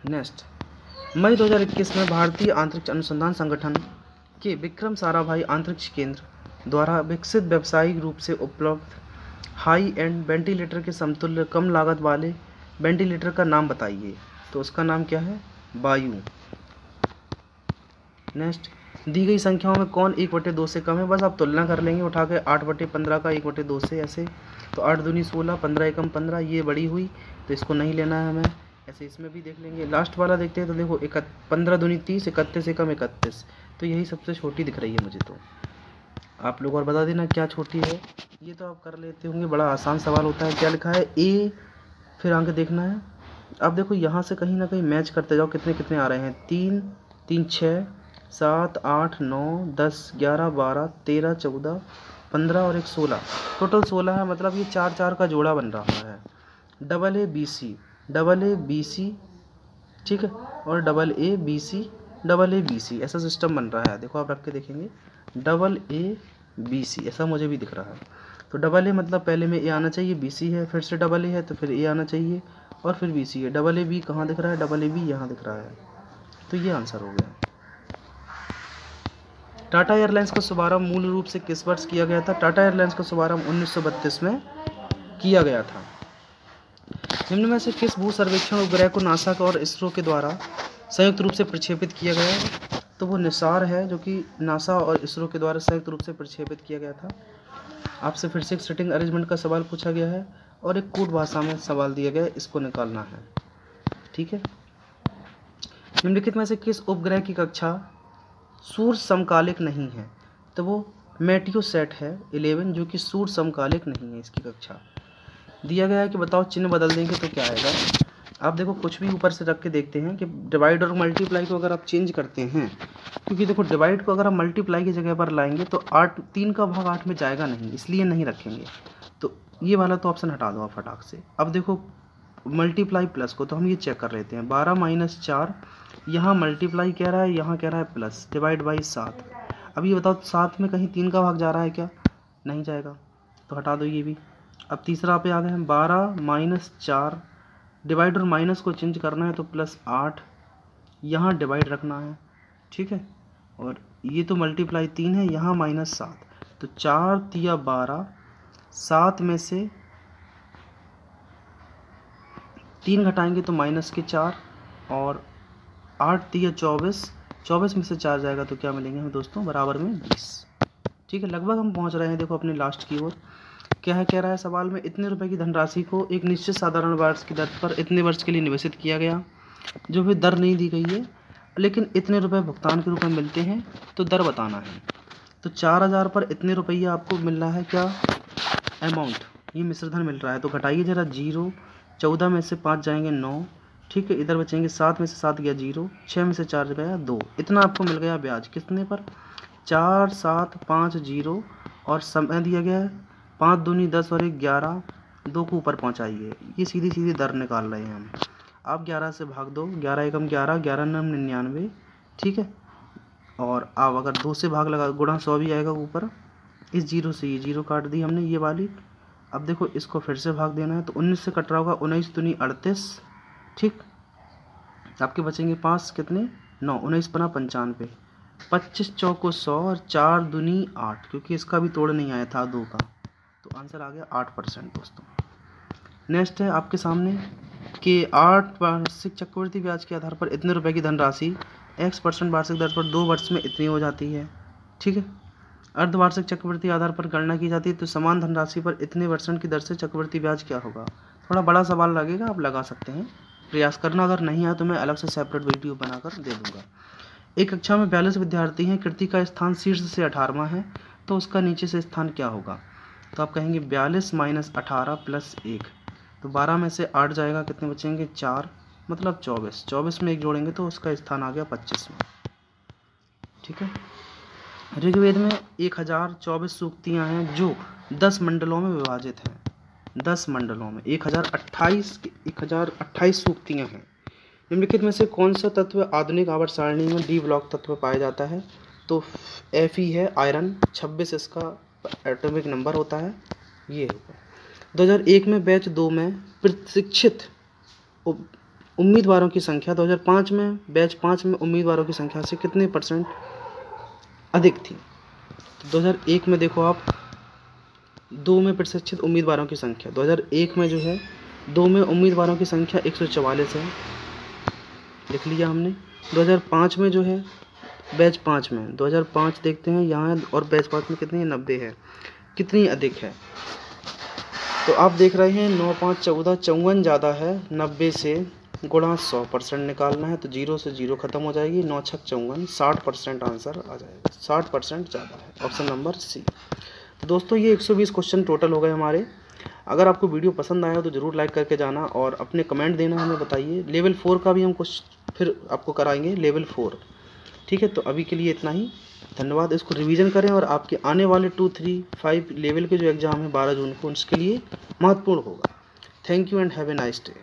नेक्स्ट, मई 2021 में भारतीय अंतरिक्ष अनुसंधान संगठन के विक्रम साराभाई अंतरिक्ष केंद्र द्वारा विकसित व्यावसायिक रूप से उपलब्ध हाई एंड वेंटिलेटर के समतुल्य कम लागत वाले वेंटिलेटर का नाम बताइए। तो उसका नाम क्या है, वायु। नेक्स्ट, दी गई संख्याओं में कौन 1/2 से कम है, बस आप तुलना कर लेंगे उठा के 8/15 का 1/2 से ऐसे। तो 8 दूनी 16, 15 एकम 15, ये बड़ी हुई तो इसको नहीं लेना है हमें। ऐसे इसमें भी देख लेंगे। लास्ट वाला देखते हैं, तो देखो 15 दूनी 30, 31 एकम 31, तो यही सबसे छोटी दिख रही है मुझे। तो आप लोग और बता देना क्या छोटी है, ये तो आप कर लेते होंगे, बड़ा आसान सवाल होता है। क्या लिखा है ए, फिर आगे देखना है अब देखो यहाँ से कहीं ना कहीं मैच करते जाओ, कितने कितने आ रहे हैं, 3 3 6 7 8 9 10 11 12 13 14 15 और 1 16, टोटल 16 है। मतलब ये 4 4 का जोड़ा बन रहा है। डबल ए बी सी, ठीक है, और डबल ए बी सी, ऐसा सिस्टम बन रहा है। देखो आप रख के देखेंगे, डबल ए बी सी ऐसा मुझे भी दिख रहा है। तो डबल ए मतलब पहले में ए आना चाहिए, बी सी है, फिर से डबल ए है तो फिर ए आना चाहिए और फिर बी सी है। डबल ए बी कहाँ दिख रहा है, डबल ए बी यहाँ दिख रहा है। तो ये आंसर हो गया। टाटा एयरलाइंस का शुभारंभ मूल रूप से किस वर्ष किया गया था? टाटा एयरलाइंस का शुभारंभ 1932 में किया गया था। निम्न में से किस भू सर्वेक्षण उपग्रह को नासा और इसरो के द्वारा संयुक्त रूप से प्रक्षेपित किया गया है? तो वो निसार है, जो कि नासा और इसरो के द्वारा संयुक्त रूप से प्रक्षेपित किया गया था। आपसे फिर से एक सिटिंग अरेंजमेंट का सवाल पूछा गया है और एक कूट भाषा में सवाल दिया गया है, इसको निकालना है। ठीक है। निम्नलिखित में से किस उपग्रह की कक्षा सूर्य समकालिक नहीं है? तो वो मेटियोसैट है 11, जो कि सूर्य समकालिक नहीं है। इसकी कक्षा दिया गया है कि बताओ चिन्ह बदल देंगे तो क्या आएगा। आप देखो कुछ भी ऊपर से रख के देखते हैं कि डिवाइड और मल्टीप्लाई को अगर आप चेंज करते हैं, क्योंकि देखो डिवाइड को अगर आप मल्टीप्लाई की जगह पर लाएंगे तो 3 का भाग 8 में जाएगा नहीं, इसलिए नहीं रखेंगे। तो ये वाला तो ऑप्शन हटा दो आप फटाक से। अब देखो मल्टीप्लाई प्लस को तो हम ये चेक कर लेते हैं। 12 - 4, यहाँ मल्टीप्लाई कह रहा है, यहाँ कह रहा है प्लस, डिवाइड बाई 7। अब ये बताओ 7 में कहीं 3 का भाग जा रहा है क्या? नहीं जाएगा, तो हटा दो ये भी। अब तीसरा पे आ गए हम, 12 - 4, डिवाइड और माइनस को चेंज करना है तो +8, यहाँ डिवाइड रखना है। ठीक है, और ये तो मल्टीप्लाई 3 है, यहाँ -7, तो 4 तिया 12, 7 में से 3 घटाएंगे तो -4, और 8 तिया 24, 24 में से 4 जाएगा तो क्या मिलेंगे हमें दोस्तों, बराबर में 20। ठीक है, लगभग हम पहुंच रहे हैं देखो अपने लास्ट की ओर। क्या है, कह रहा है सवाल में, इतने रुपए की धनराशि को एक निश्चित साधारण वर्ष की दर पर इतने वर्ष के लिए निवेशित किया गया। जो भी दर नहीं दी गई है, लेकिन इतने रुपए भुगतान के रूप में मिलते हैं, तो दर बताना है। तो 4000 पर इतने रुपया आपको मिल रहा है, क्या अमाउंट, ये मिश्रधन मिल रहा है। तो घटाइए जरा 0, 14 में से 5 जाएंगे 9, ठीक है, इधर बचेंगे 7 में से 7 गया 0, 6 में से 4 गया 2, इतना आपको मिल गया ब्याज। कितने पर? 4 7 5 0, और समय दिया गया है 5 दूनी 10 और 1 11, 2 को ऊपर पहुंचाइए। ये सीधी सीधी दर निकाल रहे हैं हम। आप 11 से भाग दो, 11 एकम 11, 11 नम 99, ठीक है, और आप अगर 2 से भाग लगा, गुणा 100 भी आएगा ऊपर। इस 0 से ये 0 काट दी हमने, ये वाली। अब देखो इसको फिर से भाग देना है, तो 19 से कट रहा होगा, 19 दूनी 38, ठीक, आपके बचेंगे 5, कितने 9, 19 बना 95, 25 चौको 100, और 4 दूनी 8, क्योंकि इसका भी तोड़ नहीं आया था 2 का, तो आंसर आ गया 8% दोस्तों। नेक्स्ट है आपके सामने कि 8 वार्षिक चक्रवृद्धि ब्याज के आधार पर इतने रुपए की धनराशि x% वार्षिक दर पर 2 वर्ष में इतनी हो जाती है। ठीक है, अर्धवार्षिक चक्रवृद्धि आधार पर गणना की जाती है, तो समान धनराशि पर इतने % की दर से चक्रवृद्धि ब्याज क्या होगा। थोड़ा बड़ा सवाल लगेगा, आप लगा सकते हैं, प्रयास करना। अगर नहीं आया तो मैं अलग से सेपरेट वीडियो बनाकर दे दूंगा। एक कक्षा में 42 विद्यार्थी हैं, कृति का स्थान शीर्ष से 18वां है, तो उसका नीचे से स्थान क्या होगा। तो आप कहेंगे 42 - 18 + 1, तो 12 में से 8 जाएगा, कितने बचेंगे 4, मतलब 24, 24 में 1 जोड़ेंगे तो उसका स्थान आ गया 25 में। ठीक है, ऋग्वेद में 1024 सूक्तियाँ हैं जो 10 मंडलों में विभाजित हैं। 10 मंडलों में 1028 सूक्तियाँ हैं। निम्नलिखित में से कौन सा तत्व आधुनिक आवर्त सारणी में डी ब्लॉक तत्व पाया जाता है। तो Fe है, आयरन, 26 इसका एटॉमिक नंबर होता है, ये होगा। 2001 में बैच 2 में प्रशिक्षित उम्मीदवारों की संख्या 2005 में बैच 5 में उम्मीदवारों की संख्या से कितने % अधिक थी। तो 2001 में देखो आप 2 में प्रशिक्षित उम्मीदवारों की संख्या 2001 में जो है 2 में उम्मीदवारों की संख्या 144 है, लिख लिया हमने। 2005 में जो है बैच 5 में 2005 देखते हैं यहाँ, और बैच 5 में कितनी 90 है, कितनी अधिक है। तो आप देख रहे हैं 9 5 14, 54 ज़्यादा है, 90 से गुणा 100% निकालना है, तो 0 से 0 खत्म हो जाएगी, 9 6 54, 60% आंसर आ जाएगा, 60% ज़्यादा है, ऑप्शन नंबर सी। तो दोस्तों ये 120 क्वेश्चन टोटल हो गए हमारे। अगर आपको वीडियो पसंद आया हो तो ज़रूर लाइक करके जाना और अपने कमेंट देना, हमें बताइए। लेवल 4 का भी हम कुछ फिर आपको कराएंगे, लेवल 4। ठीक है, तो अभी के लिए इतना ही। धन्यवाद। इसको रिवीजन करें और आपके आने वाले 2, 3, 5 लेवल के जो एग्ज़ाम है 12 जून को, उसके लिए महत्वपूर्ण होगा। Thank you and have a nice day.